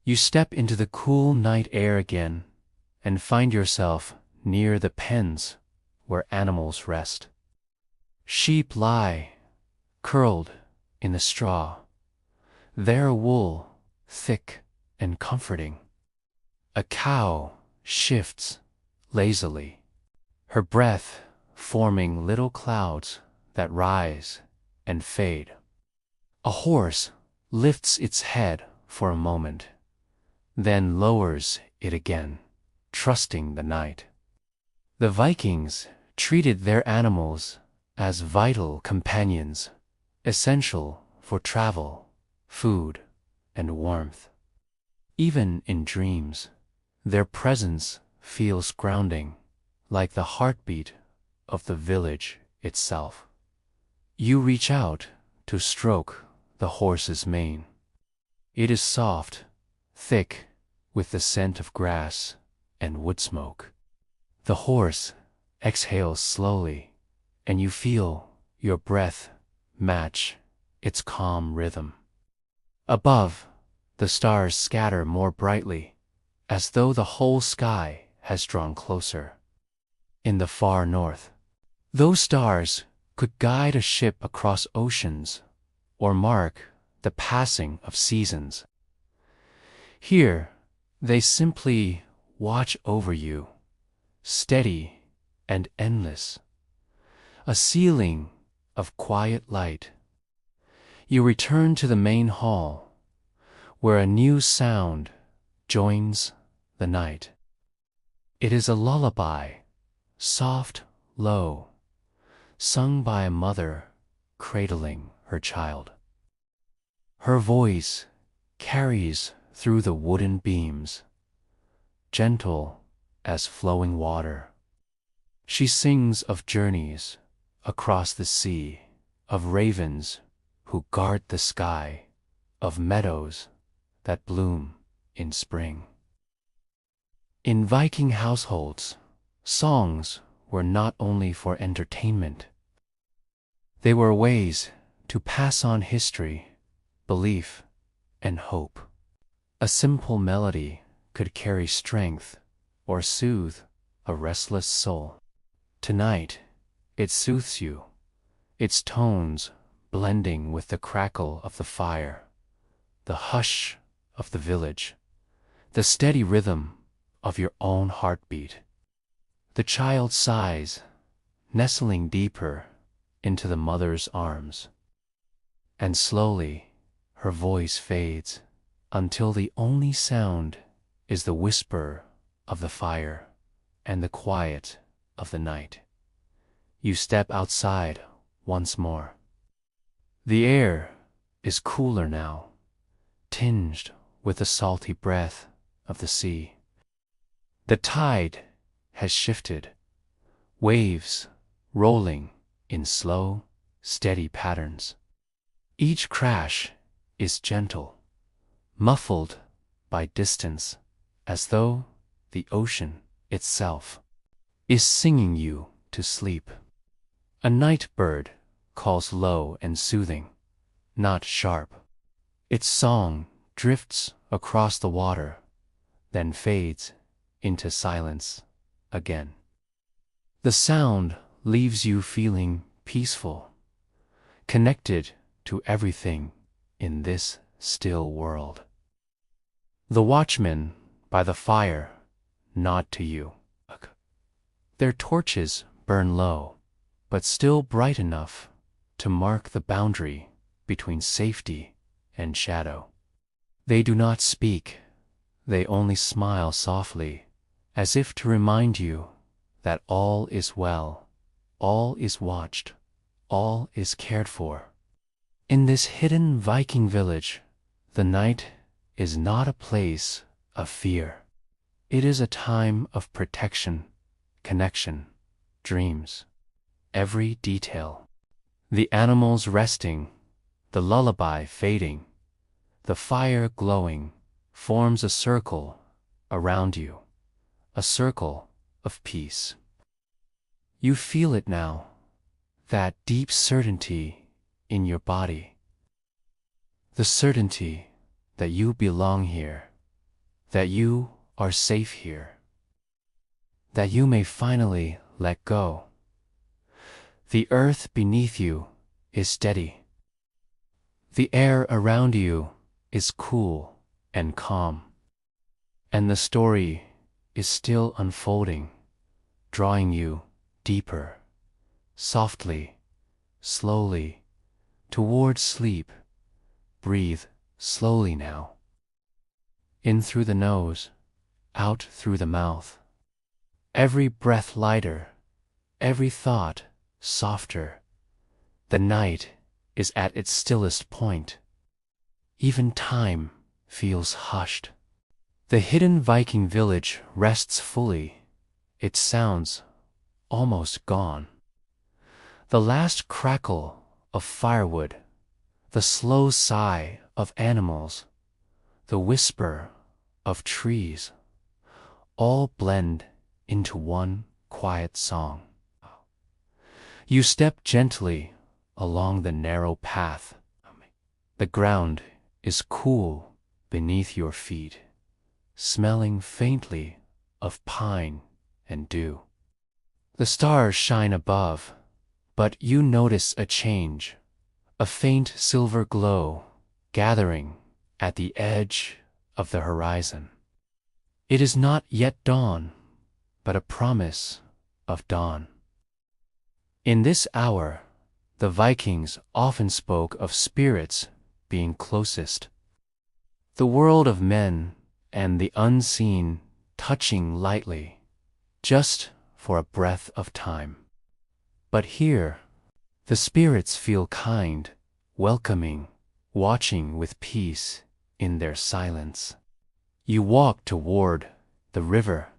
Speaker 1: You step into the cool night air again and find yourself near the pens where animals rest. Sheep lie, curled in the straw, their wool thick and comforting. A cow shifts lazily, her breath forming little clouds that rise and fade. A horse lifts its head for a moment, then lowers it again, trusting the night. The Vikings treated their animals as vital companions, essential for travel, food, and warmth. Even in dreams, their presence feels grounding, like the heartbeat of the village itself. You reach out to stroke the horse's mane. It is soft, thick, with the scent of grass and wood smoke. The horse exhales slowly, and you feel your breath match its calm rhythm. Above, the stars scatter more brightly, as though the whole sky has drawn closer. In the far north, those stars could guide a ship across oceans or mark the passing of seasons. Here, they simply watch over you, steady and endless, a ceiling of quiet light. You return to the main hall, where a new sound joins the night. It is a lullaby, soft, low, sung by a mother cradling her child. Her voice carries through the wooden beams, gentle as flowing water. She sings of journeys across the sea, of ravens who guard the sky, of meadows that bloom in spring. In Viking households, songs were not only for entertainment. They were ways to pass on history, belief, and hope. A simple melody could carry strength or soothe a restless soul. Tonight, it soothes you, its tones blending with the crackle of the fire, the hush of the village, the steady rhythm of your own heartbeat. The child sighs, nestling deeper into the mother's arms, and slowly her voice fades until the only sound is the whisper of the fire and the quiet of the night. You step outside once more. The air is cooler now, tinged with the salty breath of the sea. The tide has shifted, waves rolling in slow, steady patterns. Each crash is gentle, muffled by distance, as though the ocean itself is singing you to sleep. A night bird calls low and soothing, not sharp. Its song drifts across the water, then fades into silence again. The sound leaves you feeling peaceful, connected to everything in this still world. The watchmen by the fire nod to you. Their torches burn low, but still bright enough to mark the boundary between safety and shadow. They do not speak, they only smile softly, as if to remind you that all is well, all is watched, all is cared for. In this hidden Viking village, the night is not a place of fear. It is a time of protection, connection, dreams. Every detail. The animals resting, the lullaby fading, the fire glowing forms a circle around you, a circle of peace. You feel it now, that deep certainty in your body, the certainty that you belong here, that you are safe here, that you may finally let go. The earth beneath you is steady. The air around you is cool and calm. And the story is still unfolding, drawing you deeper, softly, slowly, towards sleep. Breathe slowly now. In through the nose, out through the mouth. Every breath lighter, every thought softer. The night is at its stillest point. Even time feels hushed. The hidden Viking village rests fully, its sounds almost gone. The last crackle of firewood, the slow sigh of animals, the whisper of trees, all blend into one quiet song. You step gently along the narrow path. The ground is cool beneath your feet, smelling faintly of pine and dew. The stars shine above, but you notice a change, a faint silver glow gathering at the edge of the horizon. It is not yet dawn, but a promise of dawn. In this hour, the Vikings often spoke of spirits being closest. The world of men and the unseen touching lightly, just for a breath of time. But here, the spirits feel kind, welcoming, watching with peace in their silence. You walk toward the river,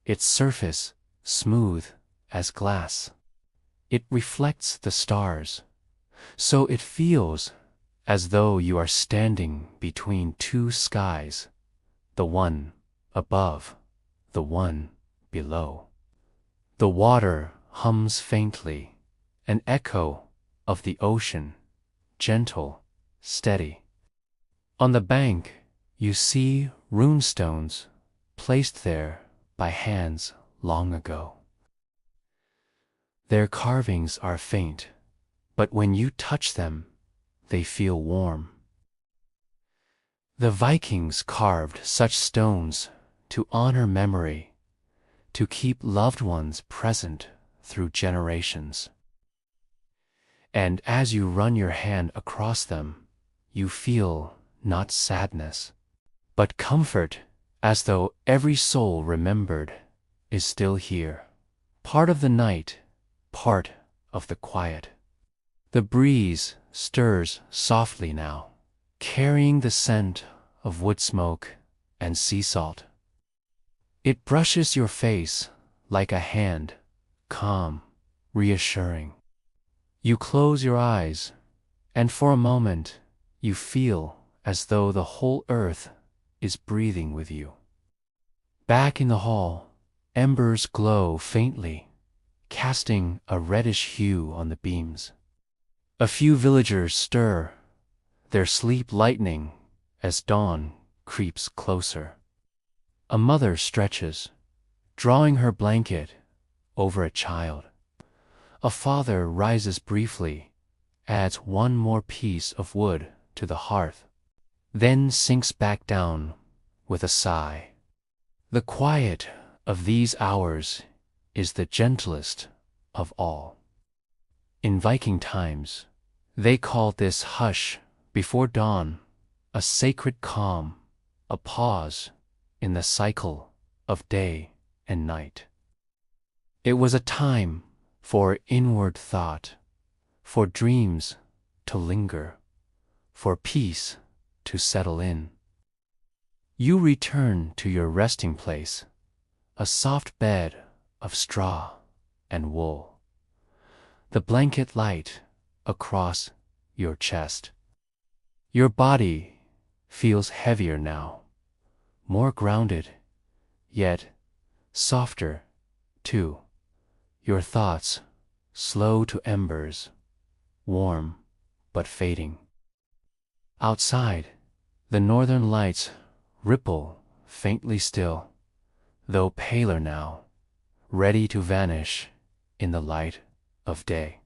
Speaker 1: its surface smooth as glass. It reflects the stars, so it feels as though you are standing between two skies, the one above, the one below. The water hums faintly, an echo of the ocean, gentle, steady. On the bank, you see runestones placed there by hands long ago. Their carvings are faint, but when you touch them, they feel warm. The Vikings carved such stones to honor memory, to keep loved ones present through generations. And as you run your hand across them, you feel not sadness, but comfort, as though every soul remembered is still here, part of the night, part of the quiet. The breeze stirs softly now, carrying the scent of wood smoke and sea salt. It brushes your face like a hand, calm, reassuring. You close your eyes, and for a moment you feel as though the whole earth is breathing with you. Back in the hall, embers glow faintly, casting a reddish hue on the beams. A few villagers stir, their sleep lightening as dawn creeps closer. A mother stretches, drawing her blanket over a child. A father rises briefly, adds one more piece of wood to the hearth, then sinks back down with a sigh. The quiet of these hours is the gentlest of all. In Viking times, they called this hush before dawn a sacred calm, a pause in the cycle of day and night. It was a time for inward thought, for dreams to linger, for peace to settle in. You return to your resting place, a soft bed of straw and wool, the blanket light across your chest. Your body feels heavier now, more grounded, yet softer, too. Your thoughts, slow to embers, warm but fading. Outside, the northern lights ripple faintly still, though paler now, ready to vanish in the light of day.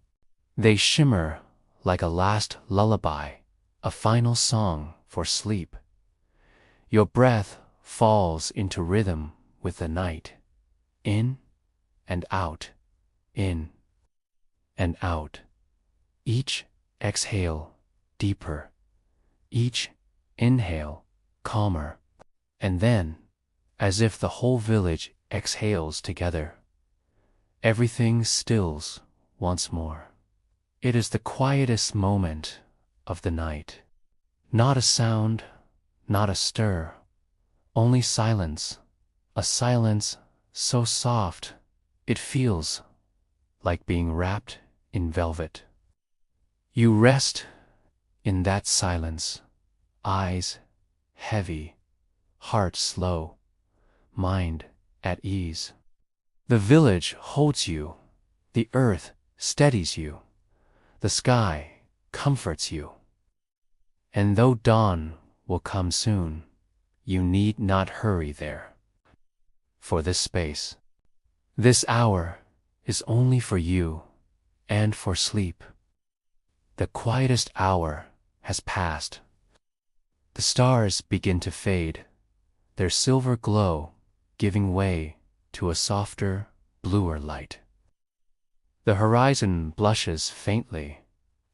Speaker 1: They shimmer like a last lullaby, a final song for sleep. Your breath falls into rhythm with the night, in and out, in and out. Each exhale deeper, each inhale calmer, and then, as if the whole village exhales together, everything stills once more. It is the quietest moment of the night. Not a sound, not a stir, only silence, a silence so soft it feels like being wrapped in velvet. You rest in that silence, eyes heavy, heart slow, mind at ease. The village holds you, the earth steadies you, the sky comforts you. And though dawn will come soon, you need not hurry there. For this space, this hour is only for you and for sleep. The quietest hour has passed. The stars begin to fade, their silver glow giving way to a softer, bluer light. The horizon blushes faintly,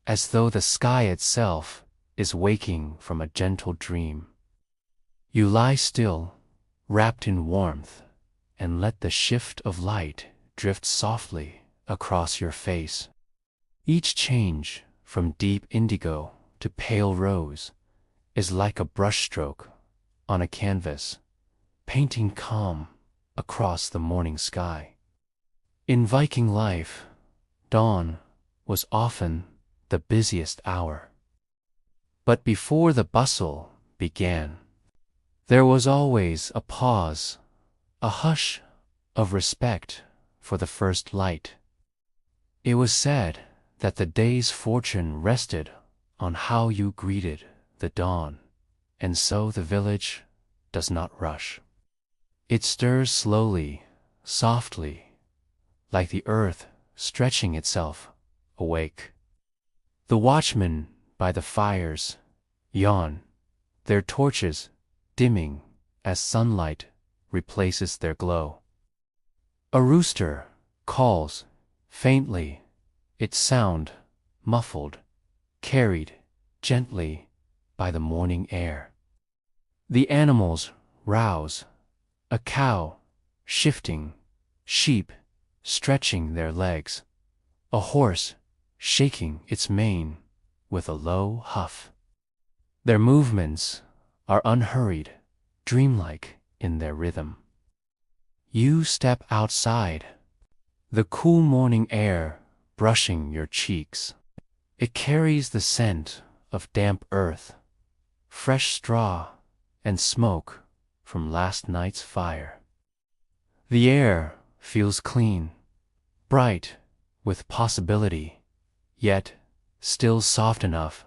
Speaker 1: as though the sky itself is waking from a gentle dream. You lie still, wrapped in warmth, and let the shift of light drift softly across your face. Each change from deep indigo to pale rose is like a brushstroke on a canvas, painting calm across the morning sky. In Viking life, dawn was often the busiest hour. But before the bustle began, there was always a pause, a hush of respect for the first light. It was said that the day's fortune rested on how you greeted the dawn, and so the village does not rush. It stirs slowly, softly, like the earth stretching itself awake. The watchmen by the fires yawn, their torches dimming as sunlight replaces their glow. A rooster calls faintly, its sound muffled, carried gently by the morning air. The animals rouse, a cow shifting, sheep stretching their legs, a horse shaking its mane with a low huff. Their movements are unhurried, dreamlike in their rhythm. You step outside, the cool morning air brushing your cheeks. It carries the scent of damp earth, fresh straw, and smoke from last night's fire. The air feels clean, bright with possibility, yet still soft enough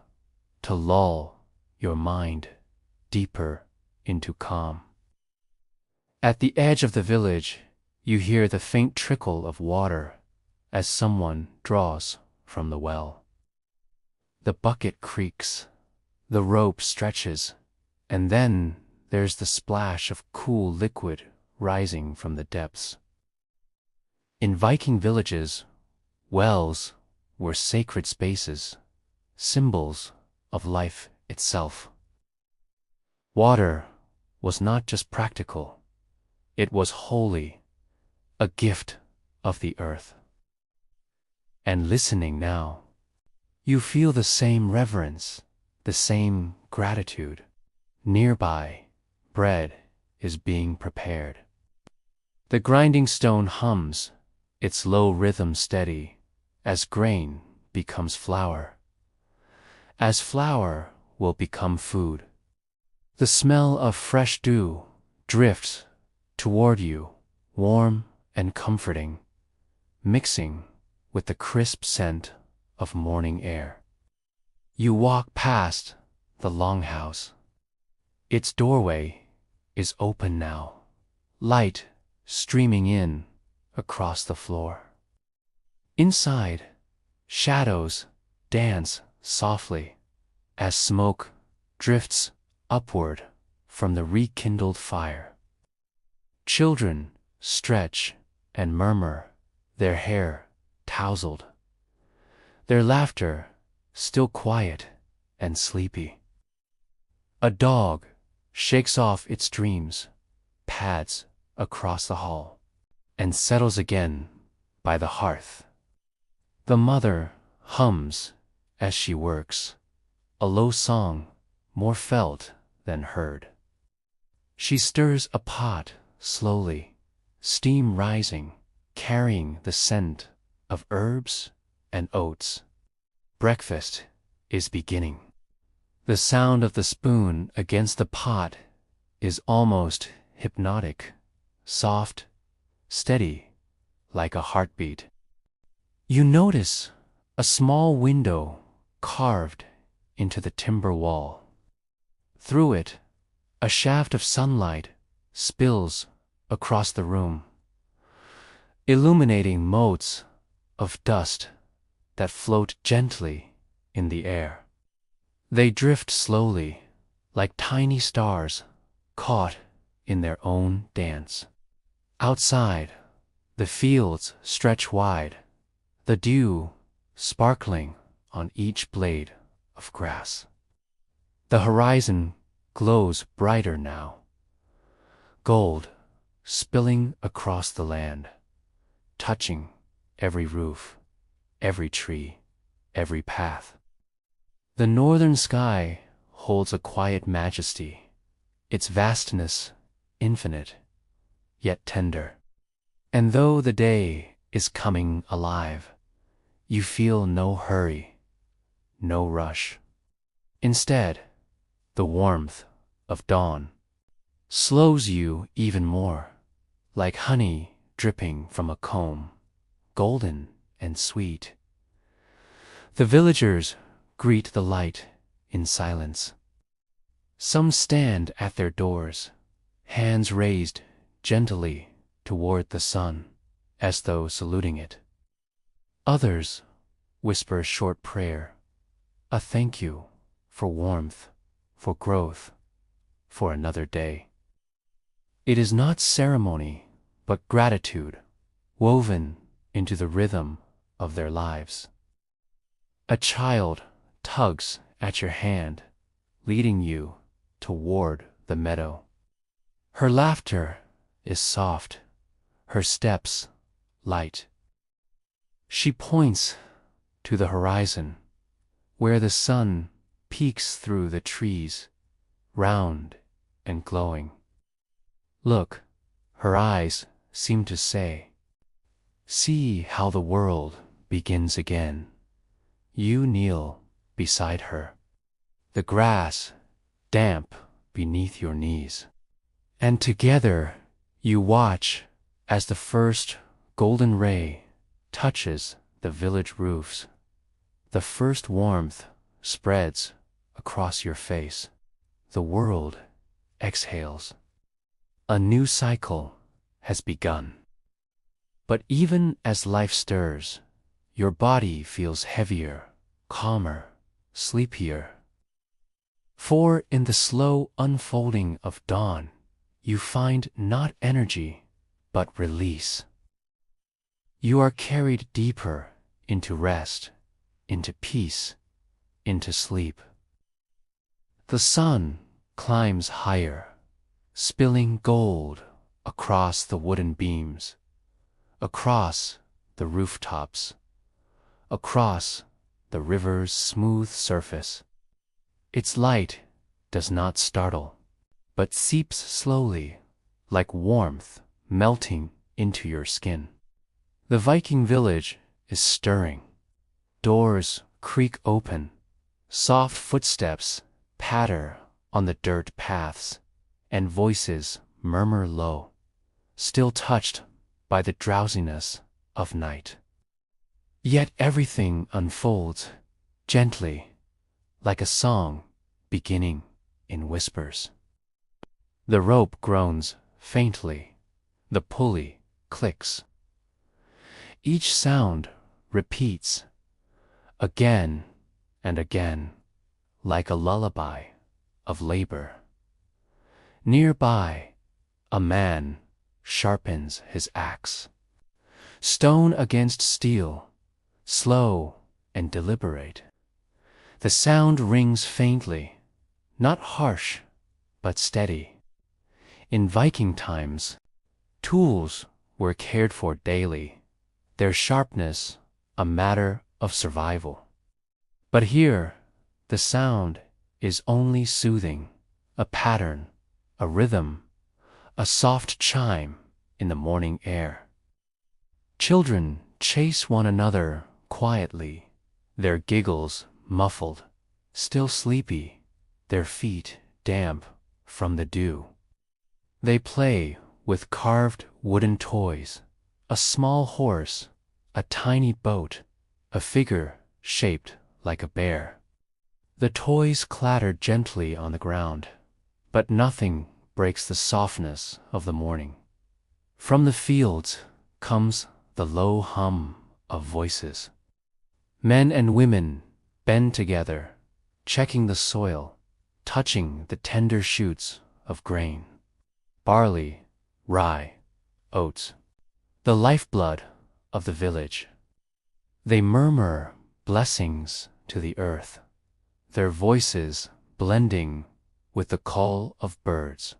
Speaker 1: to lull your mind deeper into calm. At the edge of the village, you hear the faint trickle of water as someone draws from the well. The bucket creaks, the rope stretches, and then there's the splash of cool liquid rising from the depths. In Viking villages, wells were sacred spaces, symbols of life itself. Water was not just practical, it was holy, a gift of the earth. And listening now, you feel the same reverence, the same gratitude. Nearby, bread is being prepared. The grinding stone hums, its low rhythm steady, as grain becomes flour, as flour will become food. The smell of fresh dew drifts toward you, warm and comforting, mixing with the crisp scent of morning air. You walk past the longhouse. Its doorway is open now, light streaming in across the floor. Inside, shadows dance softly as smoke drifts upward from the rekindled fire. Children stretch and murmur, their hair tousled, their laughter still quiet and sleepy. A dog shakes off its dreams, pads across the hall, and settles again by the hearth. The mother hums as she works, a low song more felt than heard. She stirs a pot slowly, steam rising, carrying the scent of herbs and oats. Breakfast is beginning. The sound of the spoon against the pot is almost hypnotic, soft, steady, like a heartbeat. You notice a small window carved into the timber wall. Through it, a shaft of sunlight spills across the room, illuminating motes of dust that float gently in the air. They drift slowly, like tiny stars caught in their own dance. Outside, the fields stretch wide, the dew sparkling on each blade of grass. The horizon glows brighter now, gold spilling across the land, touching every roof, every tree, every path. The northern sky holds a quiet majesty, its vastness infinite, yet tender. And though the day is coming alive, you feel no hurry, no rush. Instead, the warmth of dawn slows you even more, like honey dripping from a comb, golden and sweet. The villagers greet the light in silence. Some stand at their doors, hands raised gently toward the sun, as though saluting it. Others whisper a short prayer, a thank you for warmth, for growth, for another day. It is not ceremony, but gratitude, woven into the rhythm of their lives. A child tugs at your hand, leading you toward the meadow. Her laughter is soft, her steps light. She points to the horizon, where the sun peeks through the trees, round and glowing. Look, her eyes seem to say, see how the world begins again. You kneel beside her, the grass damp beneath your knees, and together you watch as the first golden ray touches the village roofs. The first warmth spreads across your face. The world exhales. A new cycle has begun. But even as life stirs, your body feels heavier, calmer, sleepier. For in the slow unfolding of dawn, you find not energy, but release. You are carried deeper into rest, into peace, into sleep. The sun climbs higher, spilling gold across the wooden beams, across the rooftops, across the river's smooth surface. Its light does not startle, but seeps slowly, like warmth melting into your skin. The Viking village is stirring. Doors creak open, soft footsteps patter on the dirt paths, and voices murmur low, still touched by the drowsiness of night. Yet everything unfolds gently, like a song beginning in whispers. The rope groans faintly, the pulley clicks. Each sound repeats again and again, like a lullaby of labor. Nearby, a man sharpens his axe. Stone against steel, slow and deliberate. The sound rings faintly, not harsh, but steady. In Viking times, tools were cared for daily, their sharpness a matter of survival. But here, the sound is only soothing, a pattern, a rhythm, a soft chime in the morning air. Children chase one another quietly, their giggles muffled, still sleepy, their feet damp from the dew. They play with carved wooden toys, a small horse, a tiny boat, a figure shaped like a bear. The toys clatter gently on the ground, but nothing breaks the softness of the morning. From the fields comes the low hum of voices. Men and women bend together, checking the soil, touching the tender shoots of grain. Barley, rye, oats, the lifeblood of the village. They murmur blessings to the earth, their voices blending with the call of birds.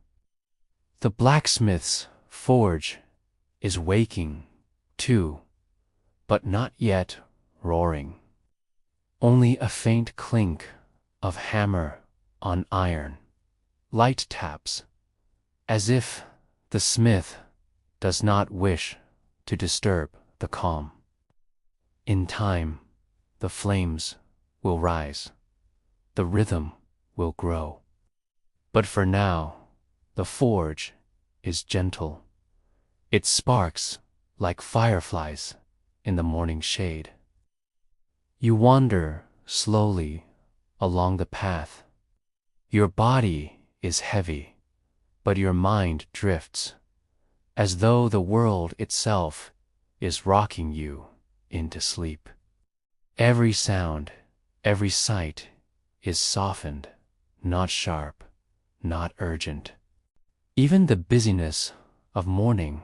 Speaker 1: The blacksmith's forge is waking, too, but not yet roaring. Only a faint clink of hammer on iron, light taps, as if the smith does not wish to disturb the calm. In time, the flames will rise, the rhythm will grow. But for now, the forge is gentle. It sparks like fireflies in the morning shade. You wander slowly along the path. Your body is heavy, but your mind drifts, as though the world itself is rocking you into sleep. Every sound, every sight is softened, not sharp, not urgent. Even the busyness of morning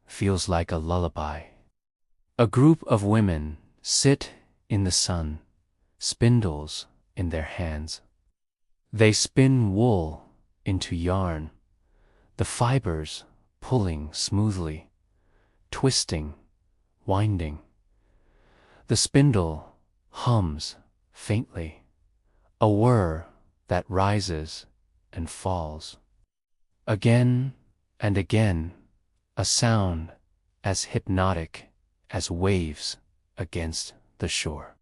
Speaker 1: feels like a lullaby. A group of women sit in the sun, spindles in their hands. They spin wool into yarn, the fibers pulling smoothly, twisting, winding. The spindle hums faintly, a whir that rises and falls. Again and again, a sound as hypnotic as waves against the shore.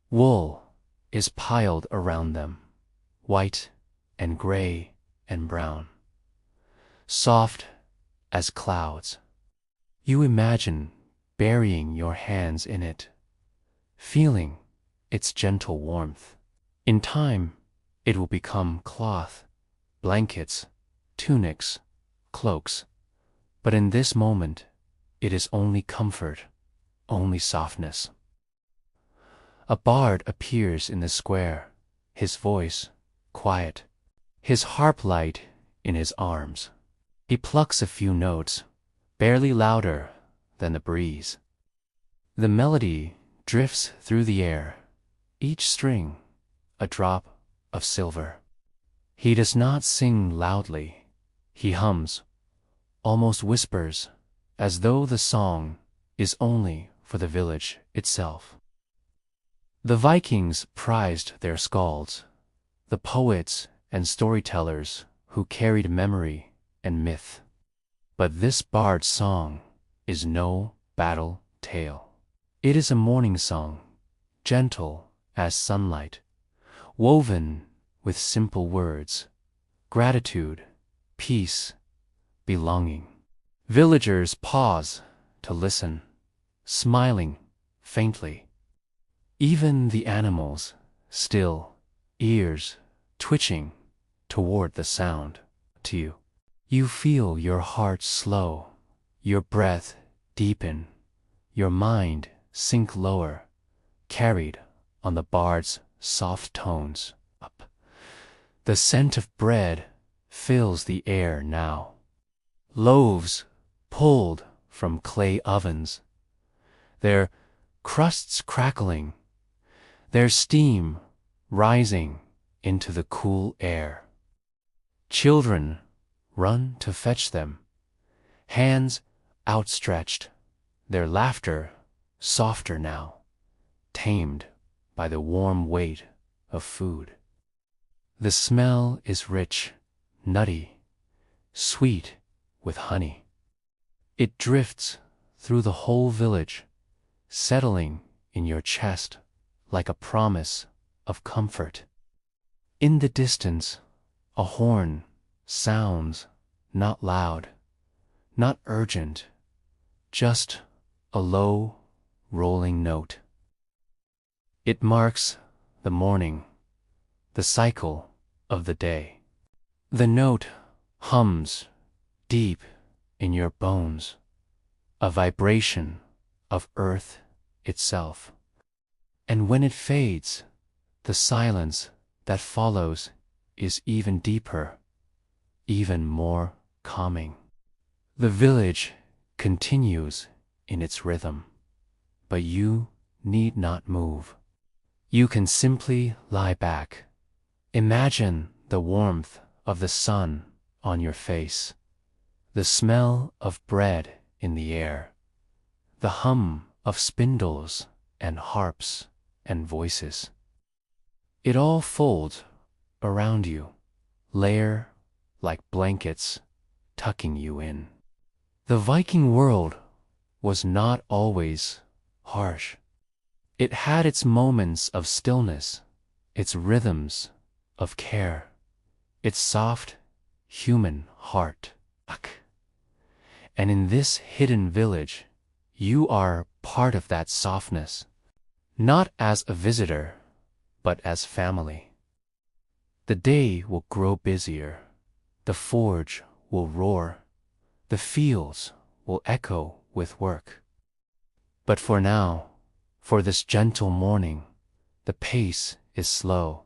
Speaker 1: Wool is piled around them, white and gray and brown, soft as clouds. You imagine burying your hands in it, feeling its gentle warmth. In time, it will become cloth, blankets, tunics, cloaks. But in this moment, it is only comfort, only softness. A bard appears in the square, his voice quiet, his harp light in his arms. He plucks a few notes, barely louder than the breeze. The melody drifts through the air, each string a drop of silver. He does not sing loudly. He hums, almost whispers, as though the song is only for the village itself. The Vikings prized their skalds, the poets and storytellers who carried memory and myth. But this bard's song is no battle tale. It is a morning song, gentle as sunlight, woven with simple words: gratitude, peace, belonging. Villagers pause to listen, smiling faintly. Even the animals, still, ears twitching toward the sound. To you, you feel your heart slow, your breath deepen, your mind sink lower, carried on the bard's soft tones. Up. The scent of bread fills the air now. Loaves pulled from clay ovens, their crusts crackling, their steam rising into the cool air. Children run to fetch them, hands outstretched, their laughter softer now, tamed by the warm weight of food. The smell is rich, nutty, sweet with honey. It drifts through the whole village, settling in your chest like a promise of comfort. In the distance, a horn sounds, not loud, not urgent, just a low, rolling note. It marks the morning, the cycle of the day. The note hums deep in your bones, a vibration of earth itself. And when it fades, the silence that follows is even deeper, even more calming. The village continues in its rhythm, but you need not move. You can simply lie back. Imagine the warmth of the sun on your face, the smell of bread in the air, the hum of spindles and harps and voices. It all folds around you, layer like blankets, tucking you in. The Viking world was not always harsh. It had its moments of stillness, its rhythms of care, its soft, human heart. And in this hidden village, you are part of that softness, not as a visitor, but as family. The day will grow busier, the forge will roar, the fields will echo with work. But for now, for this gentle morning, the pace is slow,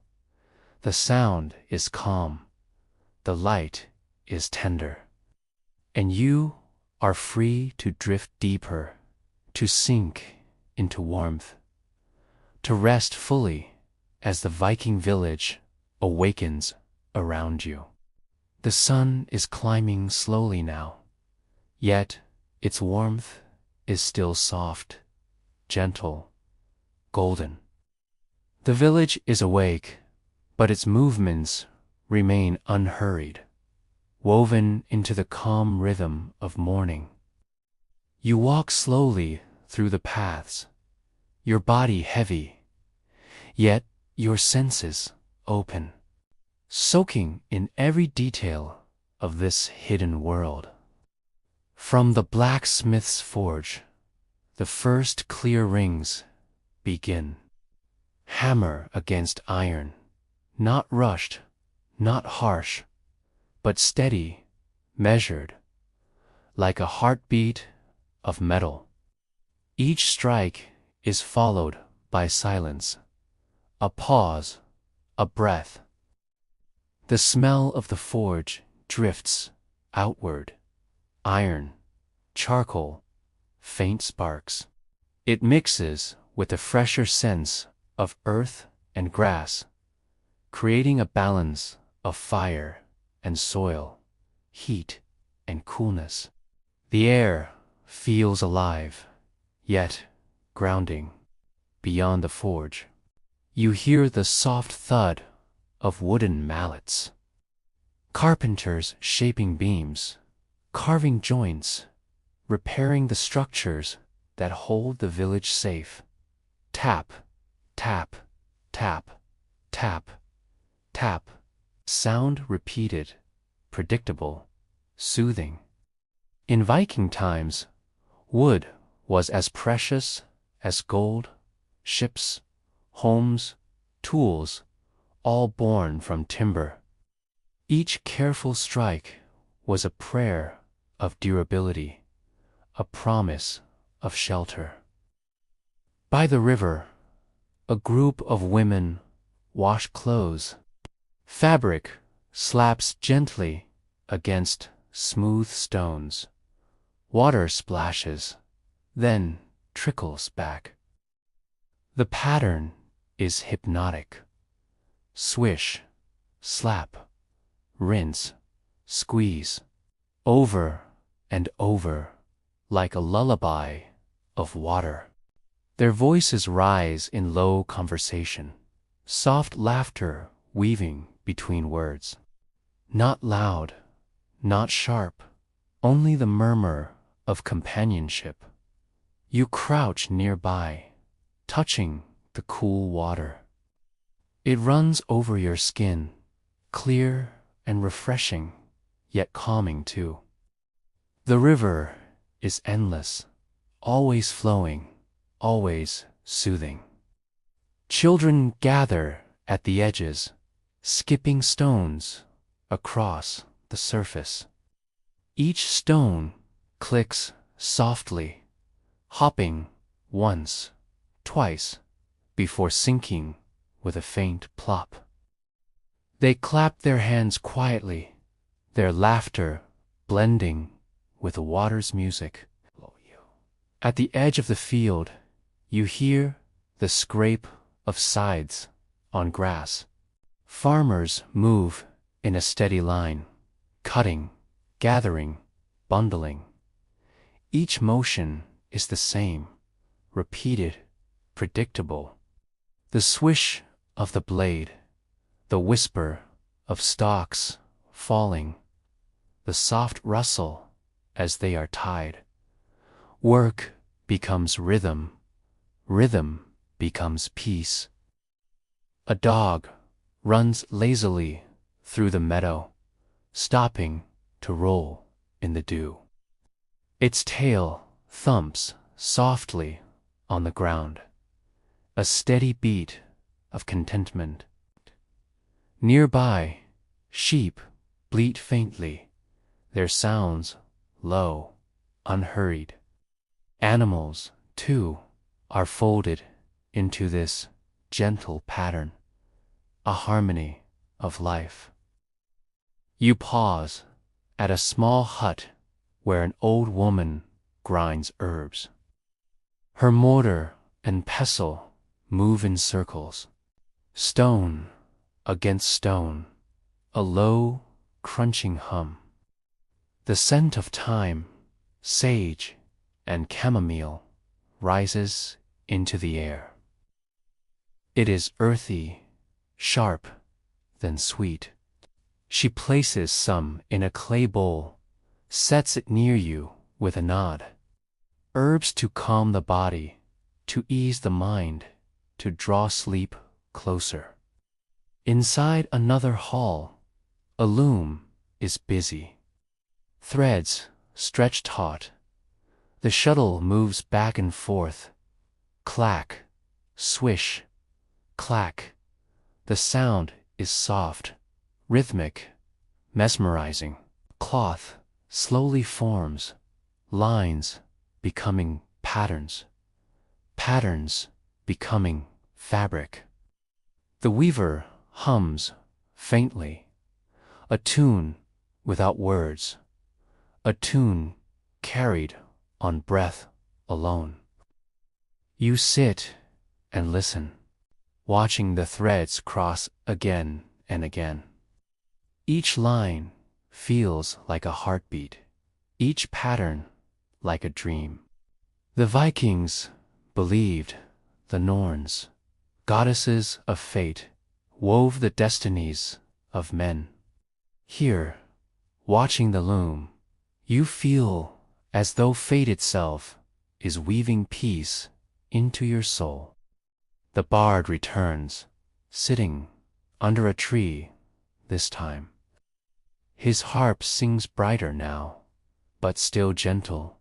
Speaker 1: the sound is calm, the light is tender, and you are free to drift deeper, to sink into warmth, to rest fully as the Viking village awakens around you. The sun is climbing slowly now, yet its warmth is still soft, gentle, golden. The village is awake, but its movements remain unhurried, woven into the calm rhythm of morning. You walk slowly through the paths, your body heavy, yet your senses open, soaking in every detail of this hidden world. From the blacksmith's forge, the first clear rings begin. Hammer against iron, not rushed, not harsh, but steady, measured, like a heartbeat of metal. Each strike is followed by silence, a pause, a breath. The smell of the forge drifts outward, iron, charcoal, faint sparks. It mixes with the fresher scents of earth and grass, creating a balance of fire and soil, heat and coolness. The air feels alive, yet grounding. Beyond the forge, you hear the soft thud of wooden mallets. Carpenters shaping beams, carving joints, repairing the structures that hold the village safe. Tap, tap, tap, tap, tap. Sound repeated, predictable, soothing. In Viking times, wood was as precious as gold, ships, homes, tools, all born from timber. Each careful strike was a prayer of durability, a promise of shelter. By the river, a group of women wash clothes. Fabric slaps gently against smooth stones. Water splashes, then trickles back. The pattern is hypnotic. Swish, slap, rinse, squeeze, over and over, like a lullaby of water. Their voices rise in low conversation, soft laughter weaving between words. Not loud, not sharp, only the murmur of companionship. You crouch nearby, touching the cool water. It runs over your skin, clear and refreshing, yet calming too. The river is endless, always flowing, always soothing. Children gather at the edges, skipping stones across the surface. Each stone clicks softly, hopping once, twice, before sinking with a faint plop. They clap their hands quietly, their laughter blending with the water's music. At the edge of the field, you hear the scrape of scythes on grass. Farmers move in a steady line, cutting, gathering, bundling. Each motion is the same, repeated, predictable. The swish of the blade, the whisper of stalks falling, the soft rustle as they are tied. Work becomes rhythm, rhythm becomes peace. A dog runs lazily through the meadow, stopping to roll in the dew. Its tail thumps softly on the ground, a steady beat of contentment. Nearby, sheep bleat faintly, their sounds low, unhurried. Animals, too, are folded into this gentle pattern, a harmony of life. You pause at a small hut where an old woman grinds herbs. Her mortar and pestle move in circles, stone against stone, a low, crunching hum. The scent of thyme, sage, and chamomile rises into the air. It is earthy, sharp, then sweet. She places some in a clay bowl, sets it near you with a nod. Herbs to calm the body, to ease the mind, to draw sleep closer. Inside another hall, a loom is busy. Threads stretch taut. The shuttle moves back and forth. Clack, swish, clack. The sound is soft, rhythmic, mesmerizing. Cloth slowly forms, lines becoming patterns, patterns becoming fabric. The weaver hums faintly, a tune without words, a tune carried on breath alone. You sit and listen, watching the threads cross again and again. Each line feels like a heartbeat, each pattern like a dream. The Vikings believed the Norns, goddesses of fate, wove the destinies of men. Here, watching the loom, you feel as though fate itself is weaving peace into your soul. The bard returns, sitting under a tree this time. His harp sings brighter now, but still gentle,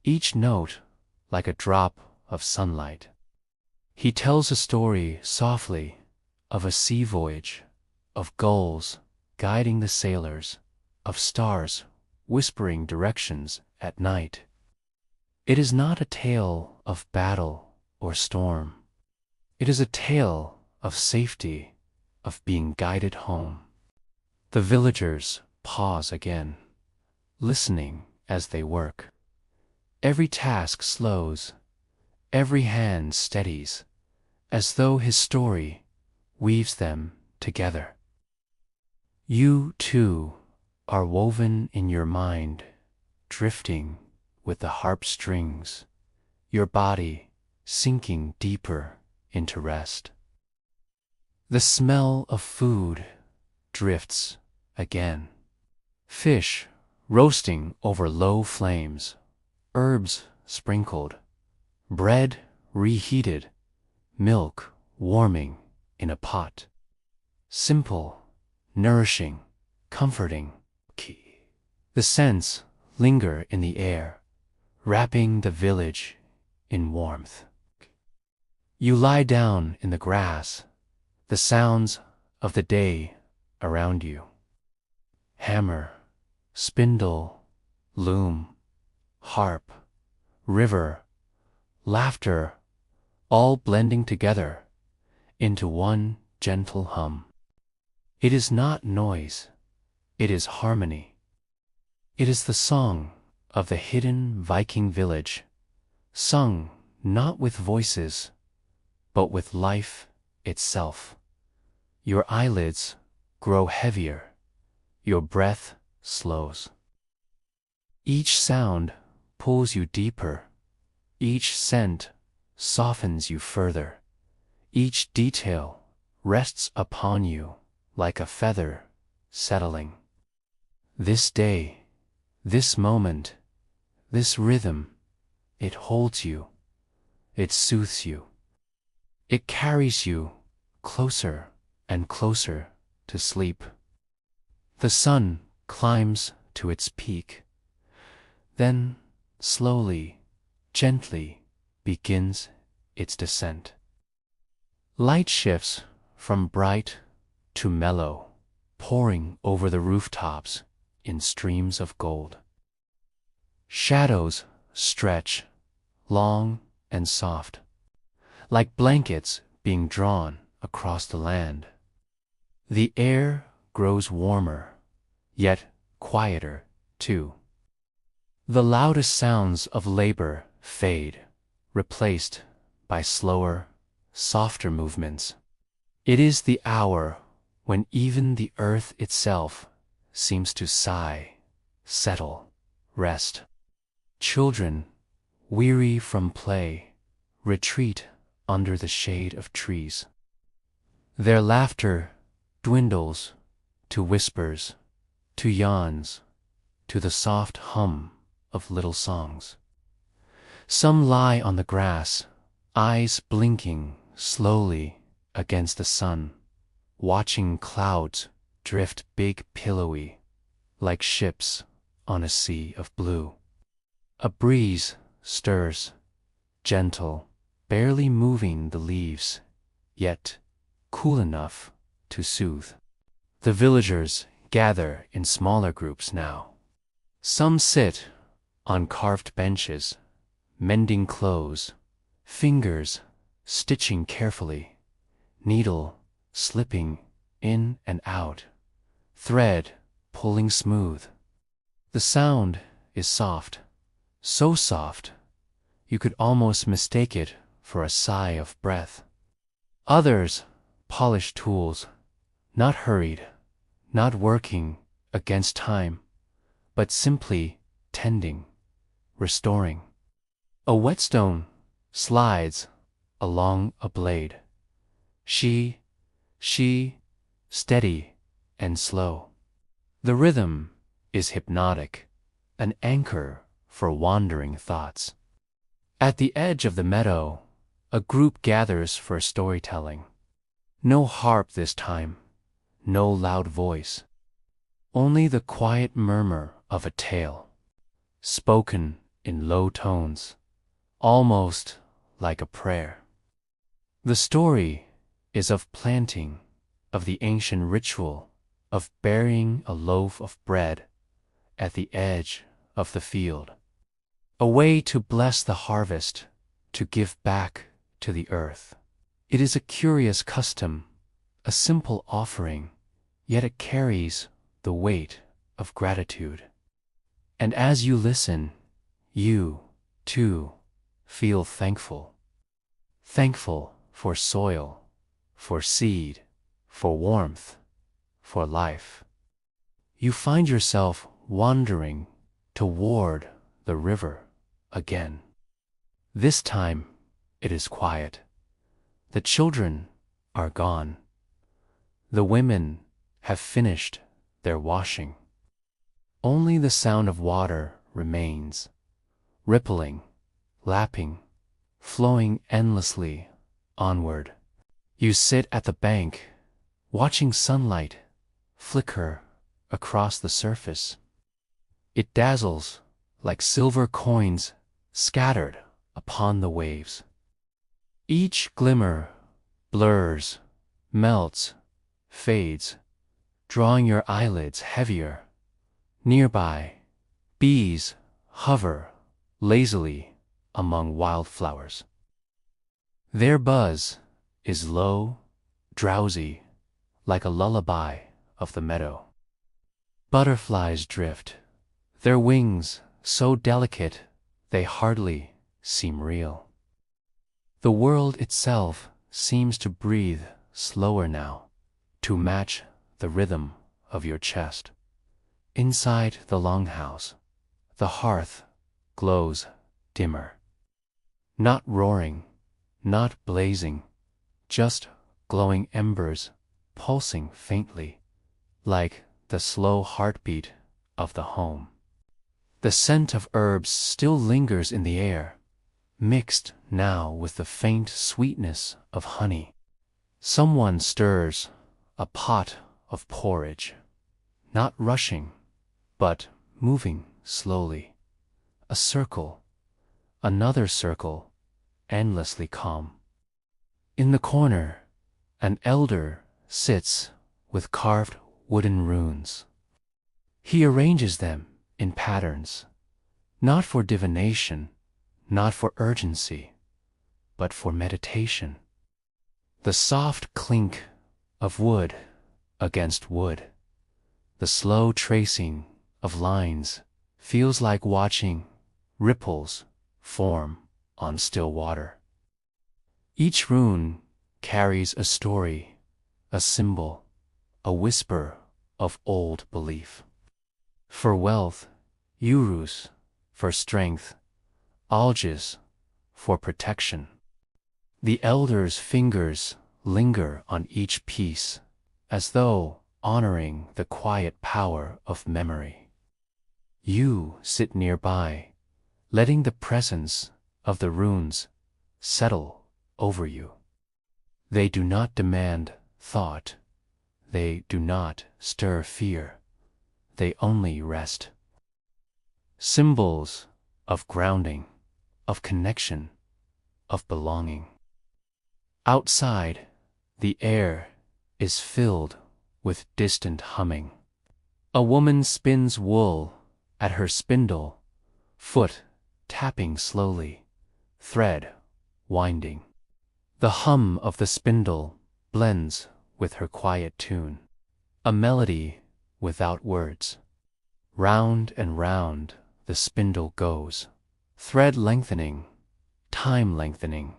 Speaker 1: each note like a drop of sunlight. He tells a story softly of a sea voyage, of gulls guiding the sailors, of stars whispering directions at night. It is not a tale of battle or storm. It is a tale of safety, of being guided home. The villagers pause again, listening as they work. Every task slows, every hand steadies, as though his story weaves them together. You, too, are woven in your mind, drifting with the harp strings, your body sinking deeper into rest. The smell of food drifts again. Fish roasting over low flames, herbs sprinkled, bread reheated, milk warming in a pot. Simple, nourishing, comforting. The scents linger in the air, wrapping the village in warmth. You lie down in the grass, the sounds of the day around you. Hammer, spindle, loom, harp, river, laughter, all blending together into one gentle hum. It is not noise, it is harmony. It is the song of the hidden Viking village, sung not with voices, but with life itself. Your eyelids grow heavier, your breath slows. Each sound pulls you deeper, each scent softens you further, each detail rests upon you like a feather settling. This day, this moment, this rhythm, it holds you, it soothes you. It carries you closer and closer to sleep. The sun climbs to its peak, then slowly, gently begins its descent. Light shifts from bright to mellow, pouring over the rooftops in streams of gold. Shadows stretch, long and soft, like blankets being drawn across the land. The air grows warmer, yet quieter too. The loudest sounds of labor fade, replaced by slower, softer movements. It is the hour when even the earth itself seems to sigh, settle, rest. Children, weary from play, retreat under the shade of trees. Their laughter dwindles to whispers, to yawns, to the soft hum of little songs. Some lie on the grass, eyes blinking slowly against the sun, watching clouds drift big pillowy, like ships on a sea of blue. A breeze stirs, gentle, barely moving the leaves, yet cool enough to soothe. The villagers gather in smaller groups now. Some sit on carved benches, mending clothes, fingers stitching carefully, needle slipping in and out, thread pulling smooth. The sound is soft, so soft you could almost mistake it for a sigh of breath. Others polish tools, not hurried, not working against time, but simply tending, restoring. A whetstone slides along a blade. She, steady and slow. The rhythm is hypnotic, an anchor for wandering thoughts. At the edge of the meadow, a group gathers for storytelling. No harp this time, no loud voice, only the quiet murmur of a tale. spoken in low tones, almost like a prayer. The story is of planting, of the ancient ritual of burying a loaf of bread at the edge of the field, a way to bless the harvest, to give back to the earth. It is a curious custom, a simple offering, yet it carries the weight of gratitude. And as you listen, you, too, feel thankful. Thankful for soil, for seed, for warmth, for life. You find yourself wandering toward the river again. This time it is quiet. The children are gone. The women have finished their washing. Only the sound of water remains, rippling, lapping, flowing endlessly onward. You sit at the bank, watching sunlight flicker across the surface. It dazzles like silver coins scattered upon the waves. Each glimmer blurs, melts, fades, drawing your eyelids heavier. Nearby, bees hover lazily among wildflowers. Their buzz is low, drowsy, like a lullaby of the meadow. Butterflies drift, their wings so delicate they hardly seem real. The world itself seems to breathe slower now, to match the rhythm of your chest. Inside the longhouse, the hearth glows dimmer. Not roaring, not blazing, just glowing embers pulsing faintly, like the slow heartbeat of the home. The scent of herbs still lingers in the air, mixed now with the faint sweetness of honey. Someone stirs a pot of porridge, not rushing, but moving slowly. A circle, another circle, endlessly calm. In the corner, an elder sits with carved wooden runes. He arranges them in patterns, not for divination, not for urgency, but for meditation. The soft clink of wood against wood, the slow tracing of lines feels like watching ripples form on still water. Each rune carries a story, a symbol, a whisper of old belief. For wealth, urus; for strength, alges; for protection. The elder's fingers linger on each piece, as though honoring the quiet power of memory. You sit nearby, letting the presence of the runes settle over you. They do not demand thought. They do not stir fear. They only rest. Symbols of grounding, of connection, of belonging. Outside, the air is filled with distant humming. A woman spins wool at her spindle, foot tapping slowly, thread winding. The hum of the spindle blends with her quiet tune, a melody without words. Round and round the spindle goes, thread lengthening, time lengthening,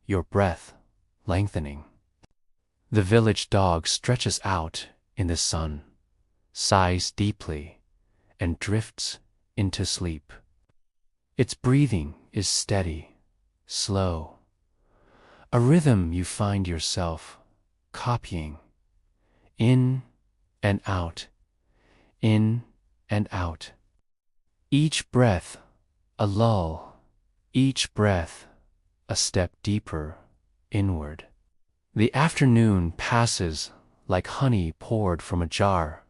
Speaker 1: your breath lengthening. The village dog stretches out in the sun, sighs deeply, and drifts into sleep. Its breathing is steady, slow, a rhythm you find yourself copying. In and out, in and out. Each breath a lull, each breath a step deeper inward. The afternoon passes like honey poured from a jar,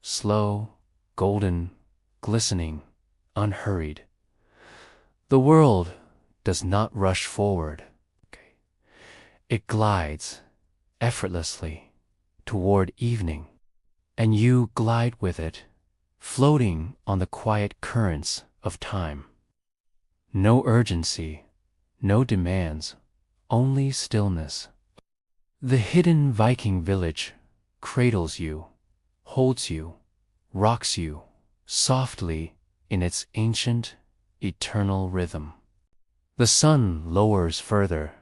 Speaker 1: slow, golden, glistening, unhurried. The world does not rush forward. It glides effortlessly toward evening, and you glide with it, floating on the quiet currents of time. No urgency, no demands, only stillness. The hidden Viking village cradles you, holds you, rocks you softly in its ancient, eternal rhythm. The sun lowers further,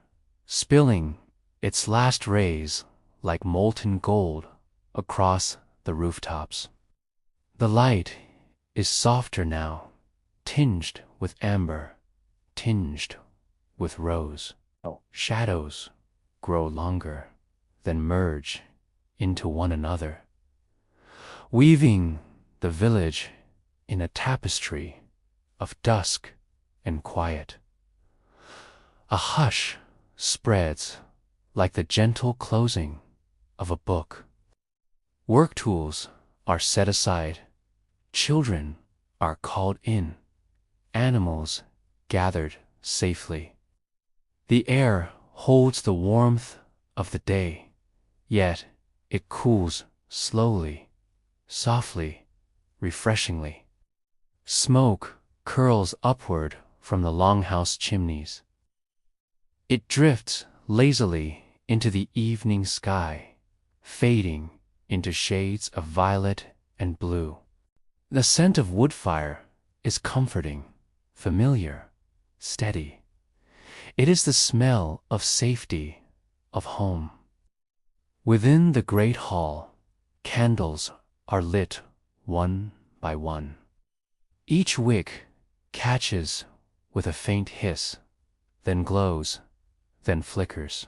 Speaker 1: spilling its last rays like molten gold across the rooftops. The light is softer now, tinged with amber, tinged with rose. Shadows grow longer, then merge into one another, weaving the village in a tapestry of dusk and quiet. A hush spreads like the gentle closing of a book. Work tools are set aside, children are called in, animals gathered safely. The air holds the warmth of the day, yet it cools slowly, softly, refreshingly. Smoke curls upward from the longhouse chimneys. It drifts lazily into the evening sky, fading into shades of violet and blue. The scent of wood fire is comforting, familiar, steady. It is the smell of safety, of home. Within the great hall, candles are lit one by one. Each wick catches with a faint hiss, then glows, then flickers.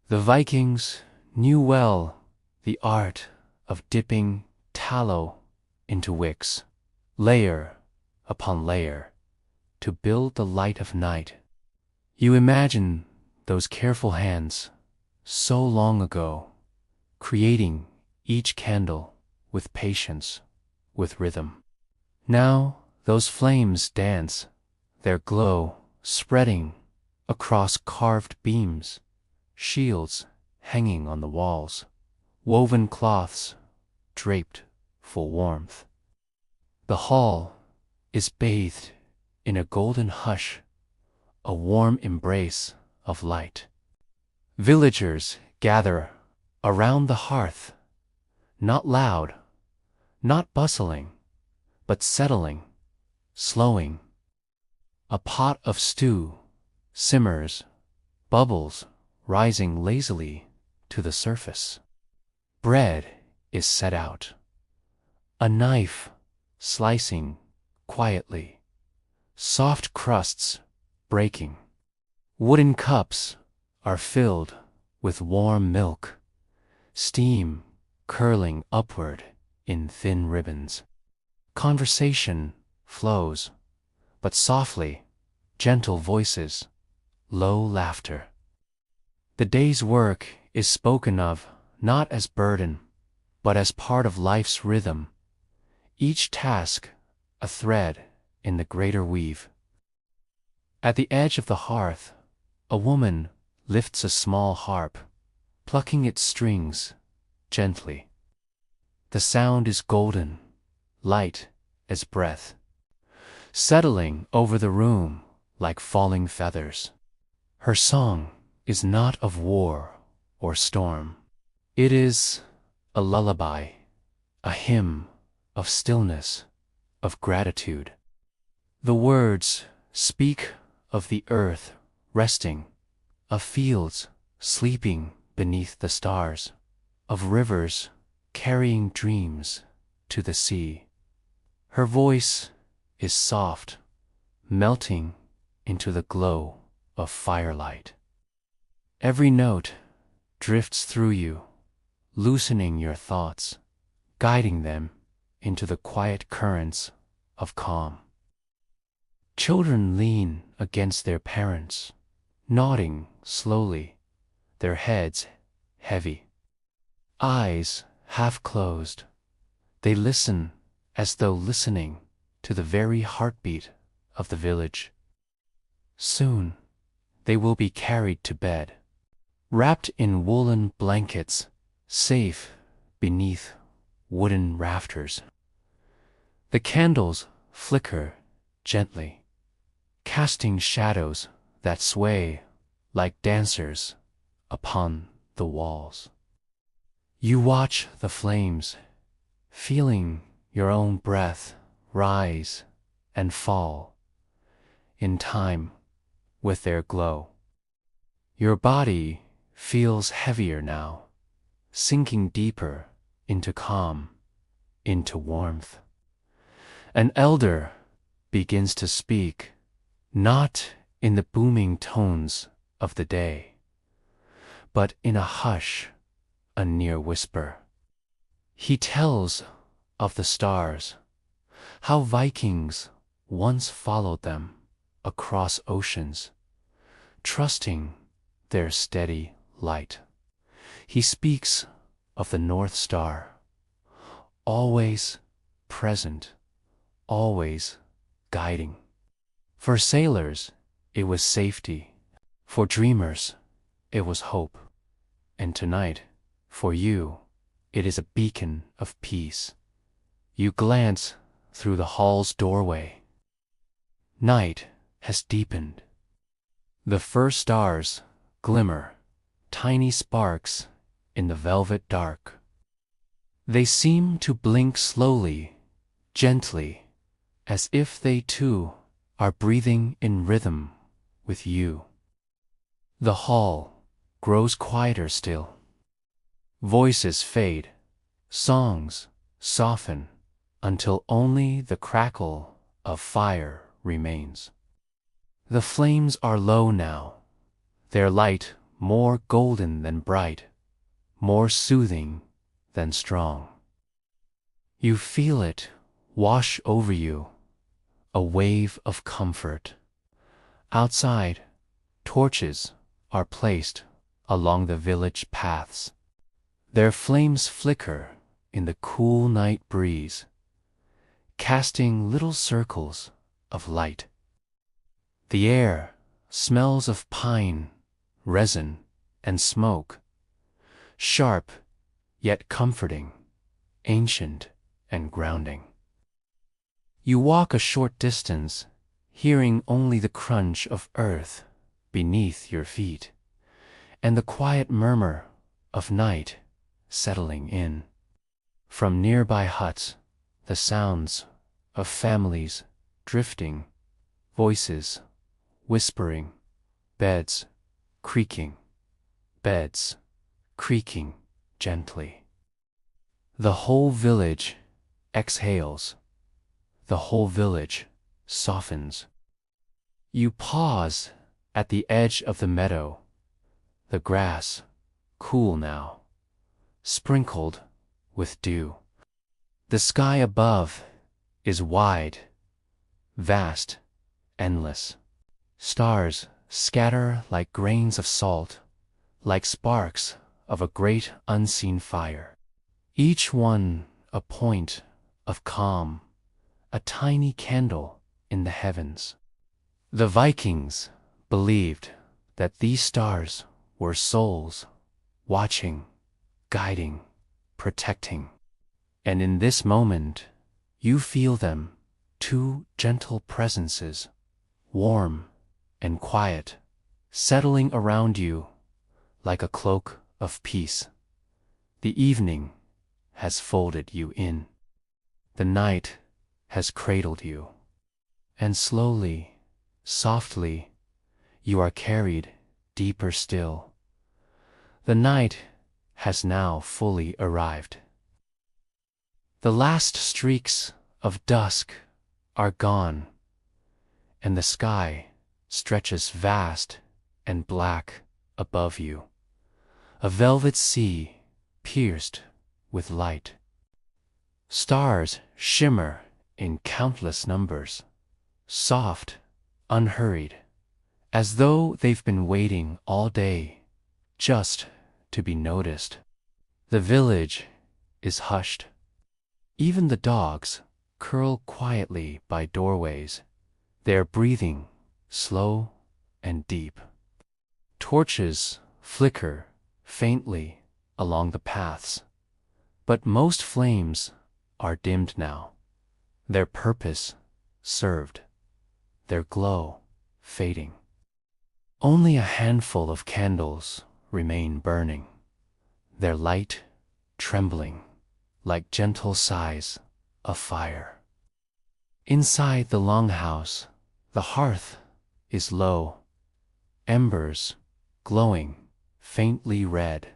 Speaker 1: The Vikings knew well the art of dipping tallow into wicks, layer upon layer, to build the light of night. You imagine those careful hands, so long ago, creating each candle with patience, with rhythm. Now those flames dance, their glow spreading across carved beams, shields hanging on the walls, woven cloths draped for warmth. The hall is bathed in a golden hush, a warm embrace of light. Villagers gather around the hearth, not loud, not bustling, but settling, slowing. A pot of stew simmers, bubbles rising lazily to the surface. Bread is set out, a knife slicing quietly, soft crusts breaking. Wooden cups are filled with warm milk, steam curling upward in thin ribbons. Conversation flows, but softly, gentle voices, low laughter. The day's work is spoken of not as burden, but as part of life's rhythm, each task a thread in the greater weave. At the edge of the hearth, a woman lifts a small harp, plucking its strings gently. The sound is golden, light as breath, settling over the room like falling feathers. Her song is not of war or storm. It is a lullaby, a hymn of stillness, of gratitude. The words speak of the earth resting, of fields sleeping beneath the stars, of rivers carrying dreams to the sea. Her voice is soft, melting into the glow of firelight. Every note drifts through you, loosening your thoughts, guiding them into the quiet currents of calm. Children lean against their parents, nodding slowly, their heads heavy. Eyes half closed, they listen as though listening to the very heartbeat of the village. Soon, they will be carried to bed, wrapped in woolen blankets, safe beneath wooden rafters. The candles flicker gently, casting shadows that sway like dancers upon the walls. You watch the flames, feeling your own breath rise and fall in time with their glow. Your body feels heavier now, sinking deeper into calm, into warmth. An elder begins to speak, not in the booming tones of the day, but in a hush, a near whisper. He tells of the stars, how Vikings once followed them across oceans, trusting their steady light. He speaks of the North Star, always present, always guiding. For sailors, it was safety. For dreamers, it was hope. And tonight, for you, it is a beacon of peace. You glance through the hall's doorway. Night has deepened. The first stars glimmer, tiny sparks in the velvet dark. They seem to blink slowly, gently, as if they too are breathing in rhythm with you. The hall grows quieter still. Voices fade, songs soften, until only the crackle of fire remains. The flames are low now, their light more golden than bright, more soothing than strong. You feel it wash over you, a wave of comfort. Outside, torches are placed along the village paths. Their flames flicker in the cool night breeze, casting little circles of light. The air smells of pine, resin, and smoke, sharp yet comforting, ancient and grounding. You walk a short distance, hearing only the crunch of earth beneath your feet, and the quiet murmur of night settling in. From nearby huts, the sounds of families drifting, voices whispering, beds creaking gently. The whole village exhales, the whole village softens. You pause at the edge of the meadow, the grass cool now, sprinkled with dew. The sky above is wide, vast, endless. Stars scatter like grains of salt, like sparks of a great unseen fire. Each one a point of calm, a tiny candle in the heavens. The Vikings believed that these stars were souls, watching, guiding, protecting. And in this moment, you feel them, two gentle presences, warm and quiet, settling around you like a cloak of peace. The evening has folded you in. The night has cradled you. And slowly, softly, you are carried deeper still. The night has now fully arrived. The last streaks of dusk are gone, and the sky stretches vast and black above you, a velvet sea pierced with light. Stars shimmer in countless numbers, soft, unhurried, as though they've been waiting all day just to be noticed. The village is hushed. Even the dogs curl quietly by doorways, their breathing slow and deep. Torches flicker faintly along the paths, but most flames are dimmed now, their purpose served, their glow fading. Only a handful of candles remain burning, their light trembling like gentle sighs of fire. Inside the longhouse, the hearth is low, embers glowing faintly red.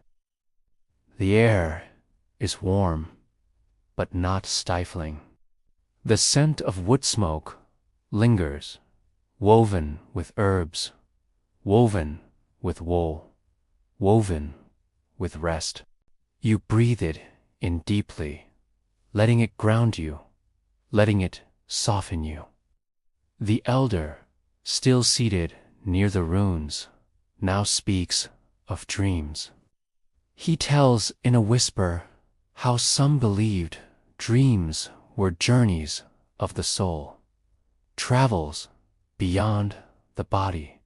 Speaker 1: The air is warm, but not stifling. The scent of wood smoke lingers, woven with herbs, woven with wool, woven with rest. You breathe it in deeply, letting it ground you, letting it soften you. The elder, still seated near the ruins, now speaks of dreams. He tells in a whisper how some believed dreams were journeys of the soul, travels beyond the body,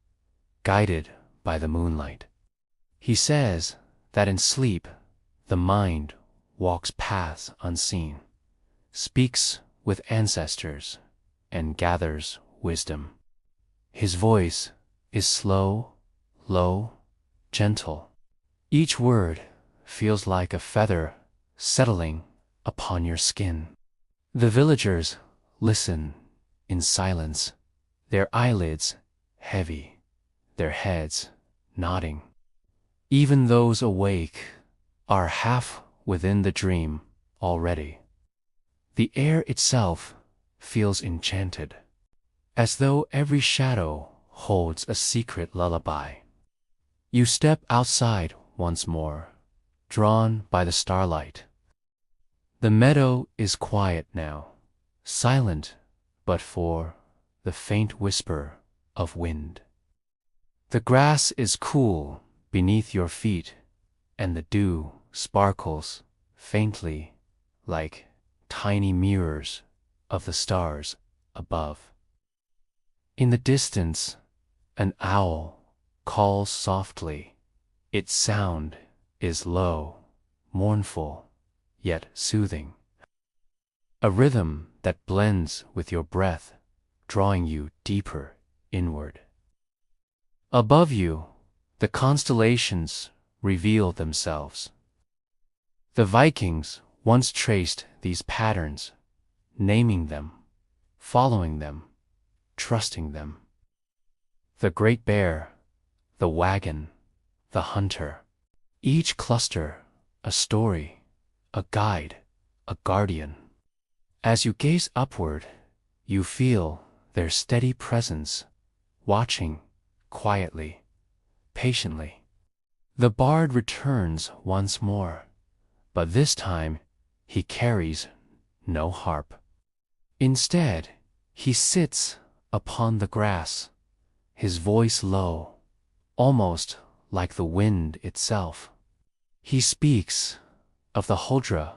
Speaker 1: guided by the moonlight. He says that in sleep the mind walks paths unseen, speaks with ancestors, and gathers wisdom. His voice is slow, low, gentle. Each word feels like a feather settling upon your skin. The villagers listen in silence, their eyelids heavy, their heads nodding. Even those awake are half within the dream already. The air itself feels enchanted, as though every shadow holds a secret lullaby. You step outside once more, drawn by the starlight. The meadow is quiet now, silent but for the faint whisper of wind. The grass is cool beneath your feet, and the dew sparkles faintly like tiny mirrors of the stars above. In the distance, an owl calls softly. Its sound is low, mournful, yet soothing. A rhythm that blends with your breath, drawing you deeper inward. Above you, the constellations reveal themselves. The Vikings once traced these patterns, naming them, following them, trusting them. The Great Bear, the wagon, the hunter, each cluster a story, a guide, a guardian. As you gaze upward, you feel their steady presence, watching quietly, patiently. The bard returns once more, but this time he carries no harp. Instead, he sits upon the grass, his voice low, almost like the wind itself. He speaks of the Huldra,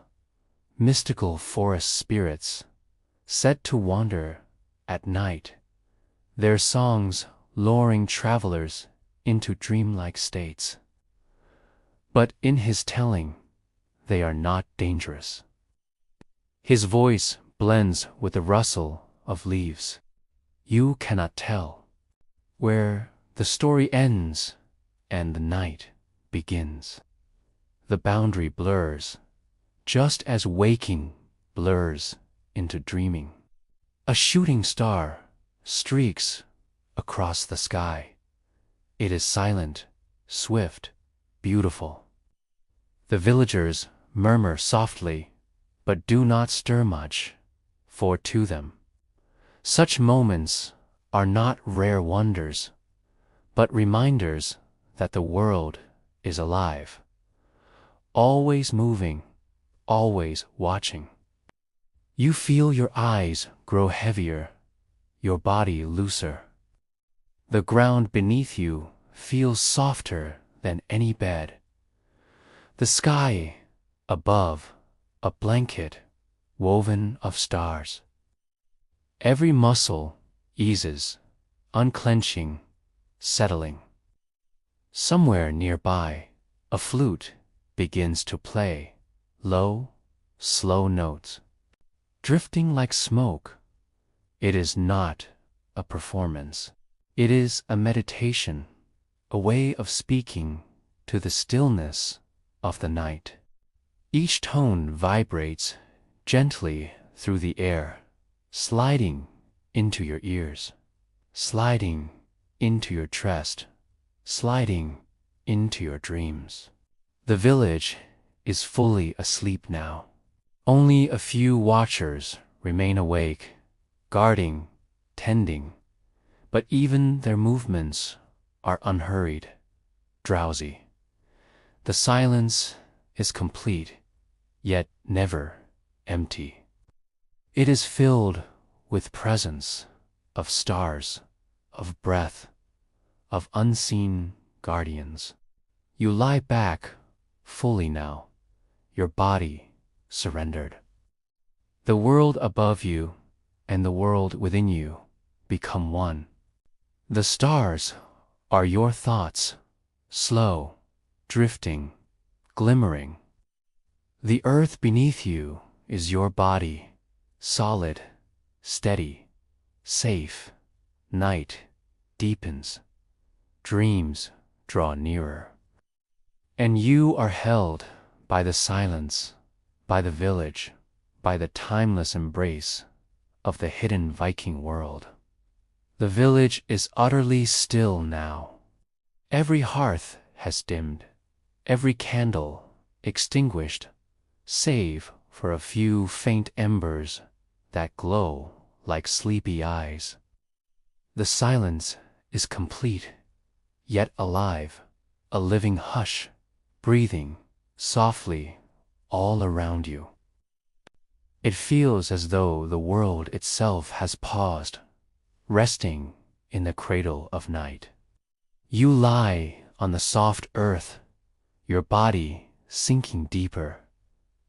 Speaker 1: mystical forest spirits, set to wander at night, their songs luring travelers into dreamlike states. But in his telling, they are not dangerous. His voice blends with the rustle of leaves. You cannot tell where the story ends and the night begins. The boundary blurs, just as waking blurs into dreaming. A shooting star streaks across the sky. It is silent, swift, beautiful. The villagers murmur softly, but do not stir much, for to them, such moments are not rare wonders, but reminders that the world is alive, always moving, always watching. You feel your eyes grow heavier, your body looser. The ground beneath you feels softer than any bed. The sky above, a blanket woven of stars. Every muscle eases, unclenching, settling. Somewhere nearby, a flute begins to play low, slow notes. Drifting like smoke, it is not a performance. It is a meditation, a way of speaking to the stillness of the night. Each tone vibrates gently through the air, sliding into your ears, sliding into your chest, sliding into your dreams. The village is fully asleep now. Only a few watchers remain awake, guarding, tending, but even their movements are unhurried, drowsy. The silence is complete, yet never empty. It is filled with presence of stars, of breath, of unseen guardians. You lie back fully now, your body surrendered. The world above you and the world within you become one. The stars are your thoughts, slow, drifting, glimmering. The earth beneath you is your body, solid, steady, safe. Night deepens, dreams draw nearer. And you are held by the silence, by the village, by the timeless embrace of the hidden Viking world. The village is utterly still now. Every hearth has dimmed, every candle extinguished, save for a few faint embers that glow like sleepy eyes. The silence is complete, yet alive, a living hush, breathing softly all around you. It feels as though the world itself has paused, resting in the cradle of night. You lie on the soft earth, your body sinking deeper,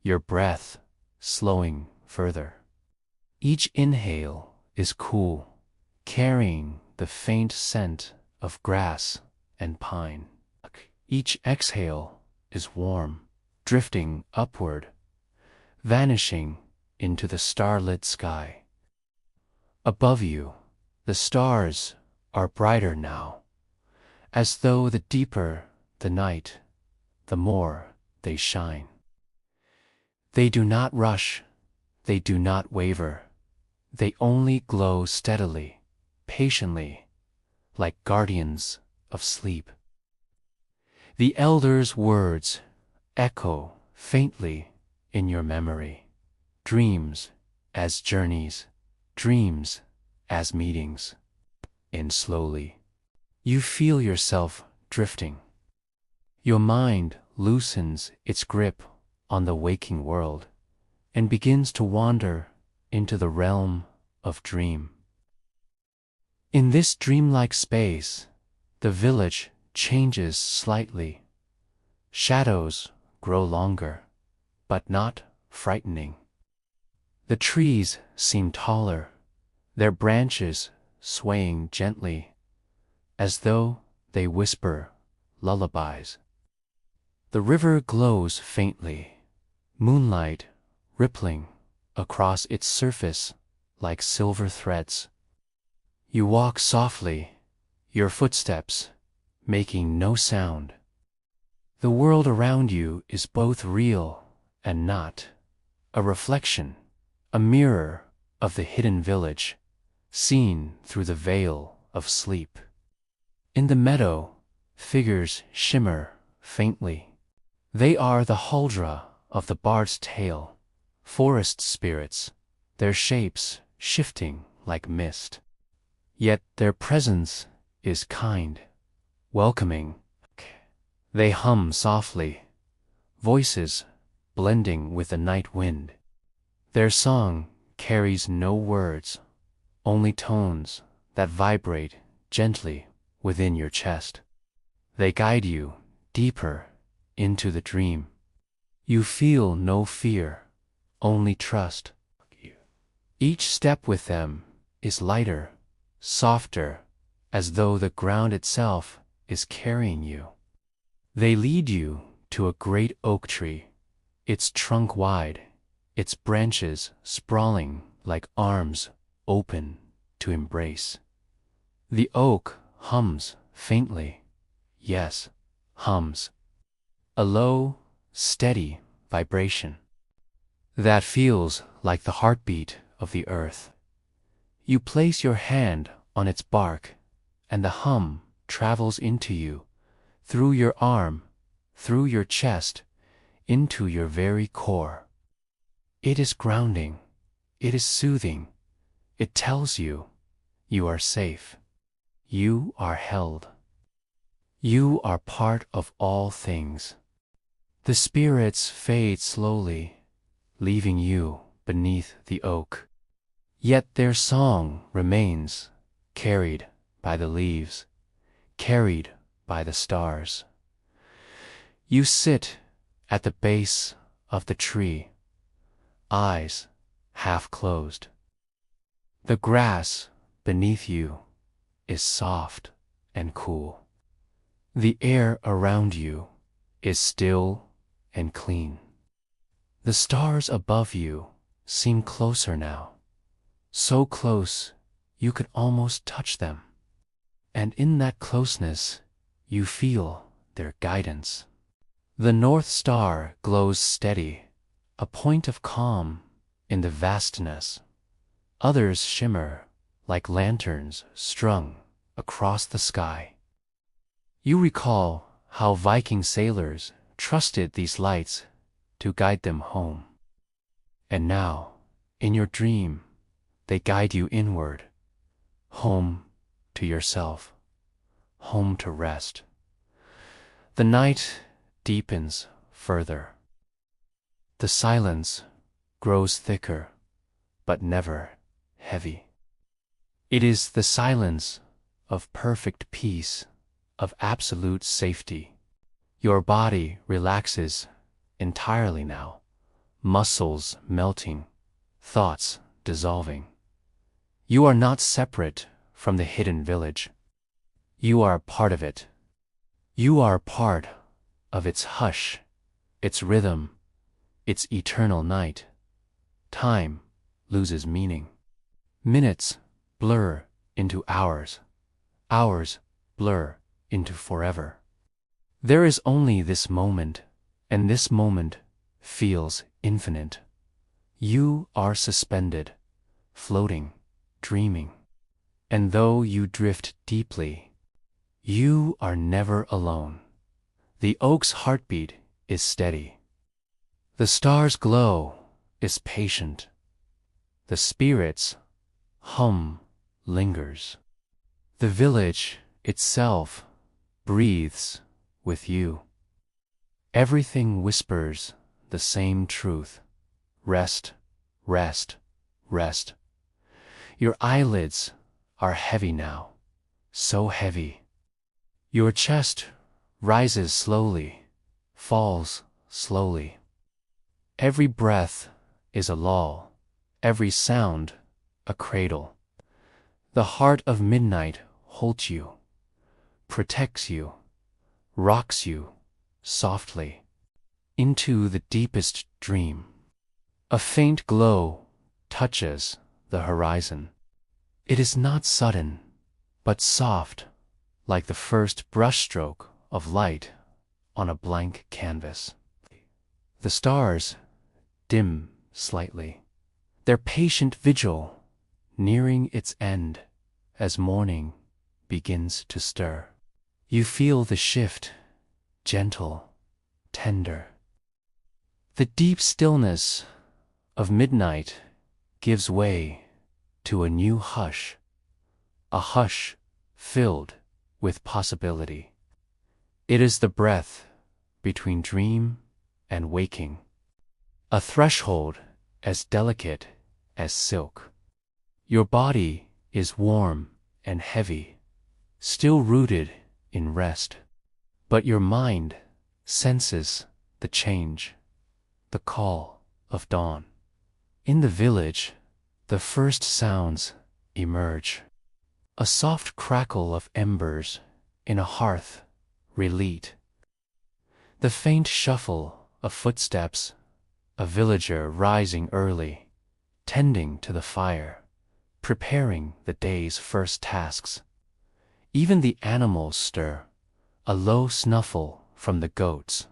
Speaker 1: your breath slowing further. Each inhale is cool, carrying the faint scent of grass and pine. Each exhale is warm, drifting upward, vanishing into the starlit sky. Above you, the stars are brighter now, as though the deeper the night, the more they shine. They do not rush, they do not waver, they only glow steadily, patiently, like guardians of sleep. The elders' words echo faintly in your memory, dreams as journeys, dreams as meetings. And slowly, you feel yourself drifting. Your mind loosens its grip on the waking world and begins to wander into the realm of dream. In this dreamlike space, the village changes slightly. Shadows grow longer, but not frightening. The trees seem taller, their branches swaying gently, as though they whisper lullabies. The river glows faintly, moonlight rippling across its surface like silver threads. You walk softly, your footsteps making no sound. The world around you is both real and not, a reflection, a mirror of the hidden village, seen through the veil of sleep. In the meadow, figures shimmer faintly. They are the huldra of the bard's tale, forest spirits, their shapes shifting like mist. Yet their presence is kind, welcoming. They hum softly, voices blending with the night wind. Their song carries no words, only tones that vibrate gently within your chest. They guide you deeper into the dream. You feel no fear, only trust. Each step with them is lighter, softer, as though the ground itself is carrying you. They lead you to a great oak tree, its trunk wide, its branches sprawling like arms open to embrace. The oak hums faintly, yes, hums. A low, steady vibration that feels like the heartbeat of the earth. You place your hand on its bark, and the hum travels into you, through your arm, through your chest, into your very core. It is grounding, it is soothing, it tells you you are safe, you are held. You are part of all things. The spirits fade slowly, leaving you beneath the oak. Yet their song remains, carried by the leaves, carried by the stars. You sit at the base of the tree, eyes half closed. The grass beneath you is soft and cool. The air around you is still and clean. The stars above you seem closer now, so close you could almost touch them. And in that closeness, you feel their guidance. The North Star glows steady, a point of calm in the vastness. Others shimmer like lanterns strung across the sky. You recall how Viking sailors trusted these lights to guide them home. And now, in your dream, they guide you inward, home to yourself, home to rest. The night deepens further. The silence grows thicker, but never heavy. It is the silence of perfect peace, of absolute safety. Your body relaxes entirely now, muscles melting, thoughts dissolving. You are not separate from the hidden village. You are part of it. You are part of its hush, its rhythm, its eternal night. Time loses meaning. Minutes blur into hours. Hours blur into forever. There is only this moment, and this moment feels infinite. You are suspended, floating, dreaming. And though you drift deeply, you are never alone. The oak's heartbeat is steady. The star's glow is patient. The spirit's hum lingers. The village itself breathes with you. Everything whispers the same truth. Rest, rest, rest. Your eyelids are heavy now, so heavy. Your chest rises slowly, falls slowly. Every breath is a lull, every sound a cradle. The heart of midnight holds you, protects you, rocks you softly into the deepest dream. A faint glow touches the horizon. It is not sudden, but soft, like the first brushstroke of light on a blank canvas. The stars dim slightly, their patient vigil nearing its end as morning begins to stir. You feel the shift, gentle, tender. The deep stillness of midnight gives way to a new hush, a hush filled with possibility. It is the breath between dream and waking, a threshold as delicate as silk. Your body is warm and heavy, still rooted in rest, but your mind senses the change, the call of dawn. In the village, the first sounds emerge. A soft crackle of embers in a hearth relight. The faint shuffle of footsteps, a villager rising early, tending to the fire, preparing the day's first tasks. Even the animals stir, a low snuffle from the goats.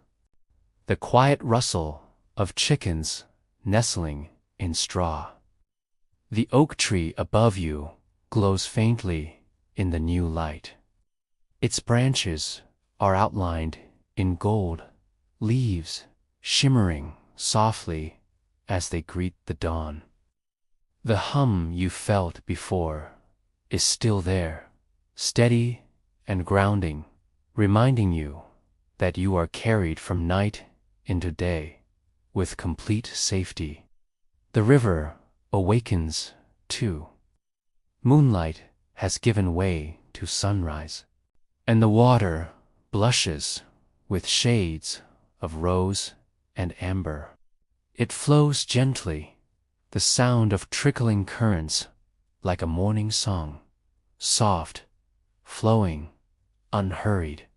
Speaker 1: The quiet rustle of chickens nestling in straw. The oak tree above you glows faintly in the new light. Its branches are outlined in gold, leaves shimmering softly as they greet the dawn. The hum you felt before is still there, steady and grounding, reminding you that you are carried from night into day with complete safety. The river awakens too. Moonlight has given way to sunrise, and the water blushes with shades of rose and amber. It flows gently, the sound of trickling currents like a morning song, soft, flowing, unhurried.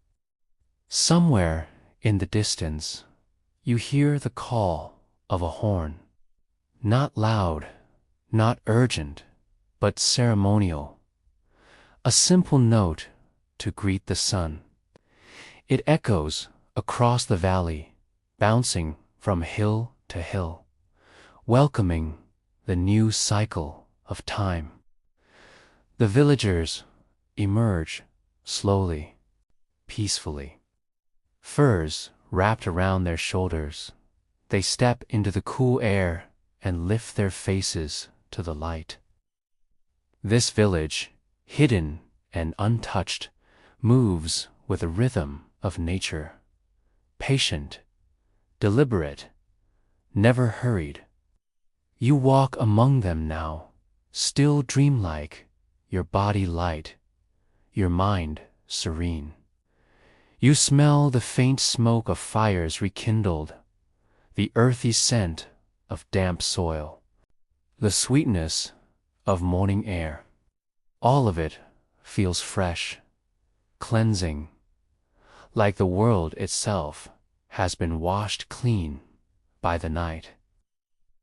Speaker 1: Somewhere in the distance, you hear the call of a horn, not loud, not urgent, but ceremonial. A simple note to greet the sun. It echoes across the valley, bouncing from hill to hill, welcoming the new cycle of time. The villagers emerge slowly, peacefully. Furs wrapped around their shoulders, they step into the cool air and lift their faces to the light. This village, hidden and untouched, moves with a rhythm of nature, patient, deliberate, never hurried. You walk among them now, still dreamlike, your body light, your mind serene. You smell the faint smoke of fires rekindled, the earthy scent of damp soil, the sweetness of morning air. All of it feels fresh, cleansing, like the world itself has been washed clean by the night.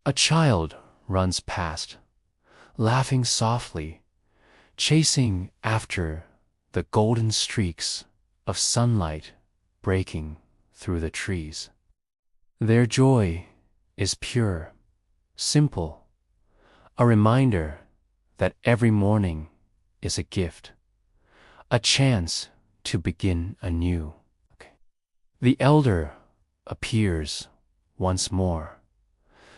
Speaker 1: A child runs past, laughing softly, chasing after the golden streaks of sunlight breaking through the trees. Their joy is pure, simple, a reminder that every morning is a gift, a chance to begin anew. The elder appears once more,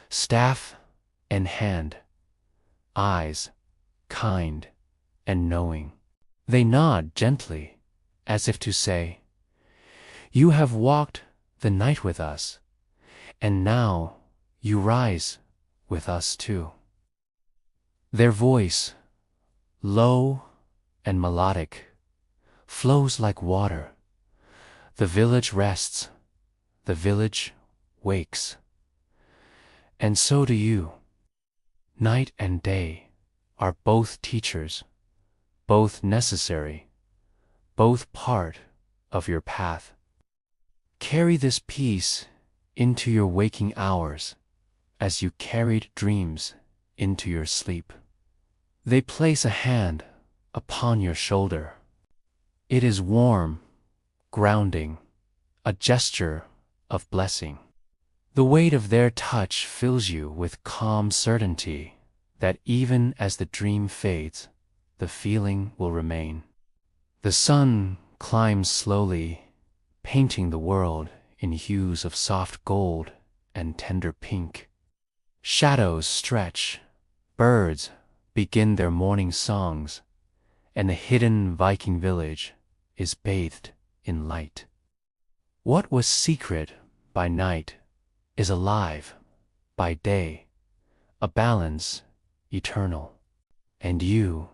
Speaker 1: staff in hand, eyes kind and knowing. They nod gently, as if to say, "You have walked the night with us, and now you rise with us too." Their voice, low and melodic, flows like water. The village rests, the village wakes. And so do you. Night and day are both teachers, both necessary, both part of your path. Carry this peace into your waking hours as you carried dreams into your sleep. They place a hand upon your shoulder. It is warm, grounding, a gesture of blessing. The weight of their touch fills you with calm certainty that even as the dream fades, the feeling will remain. The sun climbs slowly, painting the world in hues of soft gold and tender pink. Shadows stretch, birds begin their morning songs, and the hidden Viking village is bathed in light. What was secret by night is alive by day, a balance eternal. And you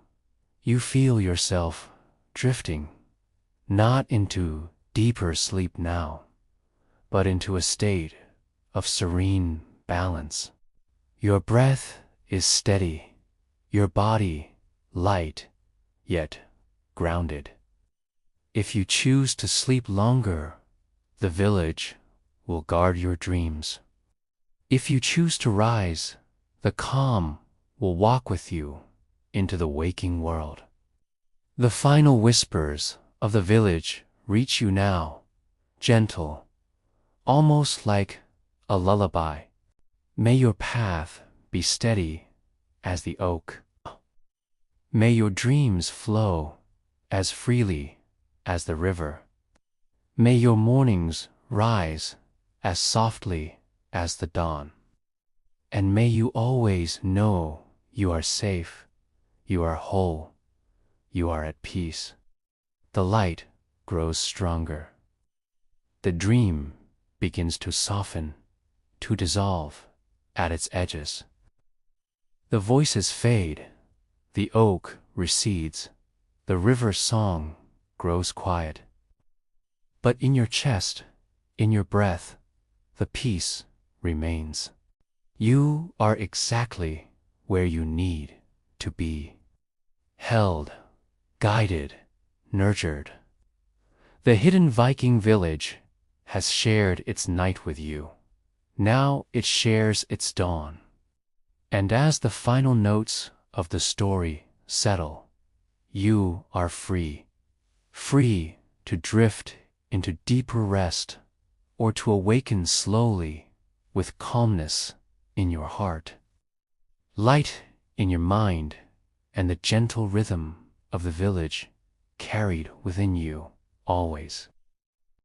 Speaker 1: feel yourself drifting, not into deeper sleep now, but into a state of serene balance. Your breath is steady, your body light, yet grounded. If you choose to sleep longer, the village will guard your dreams. If you choose to rise, the calm will walk with you into the waking world. The final whispers of the village reach you now, gentle, almost like a lullaby. May your path be steady as the oak. May your dreams flow as freely as the river. May your mornings rise as softly as the dawn. And may you always know you are safe, you are whole, you are at peace. The light grows stronger. The dream begins to soften, to dissolve at its edges. The voices fade, the oak recedes, the river's song grows quiet. But in your chest, in your breath, the peace remains. You are exactly where you need to be. Held, guided, nurtured. The hidden Viking village has shared its night with you. Now it shares its dawn. And as the final notes of the story settle, you are free. Free to drift into deeper rest, or to awaken slowly with calmness in your heart. Light in your mind, and the gentle rhythm of the village carried within you always.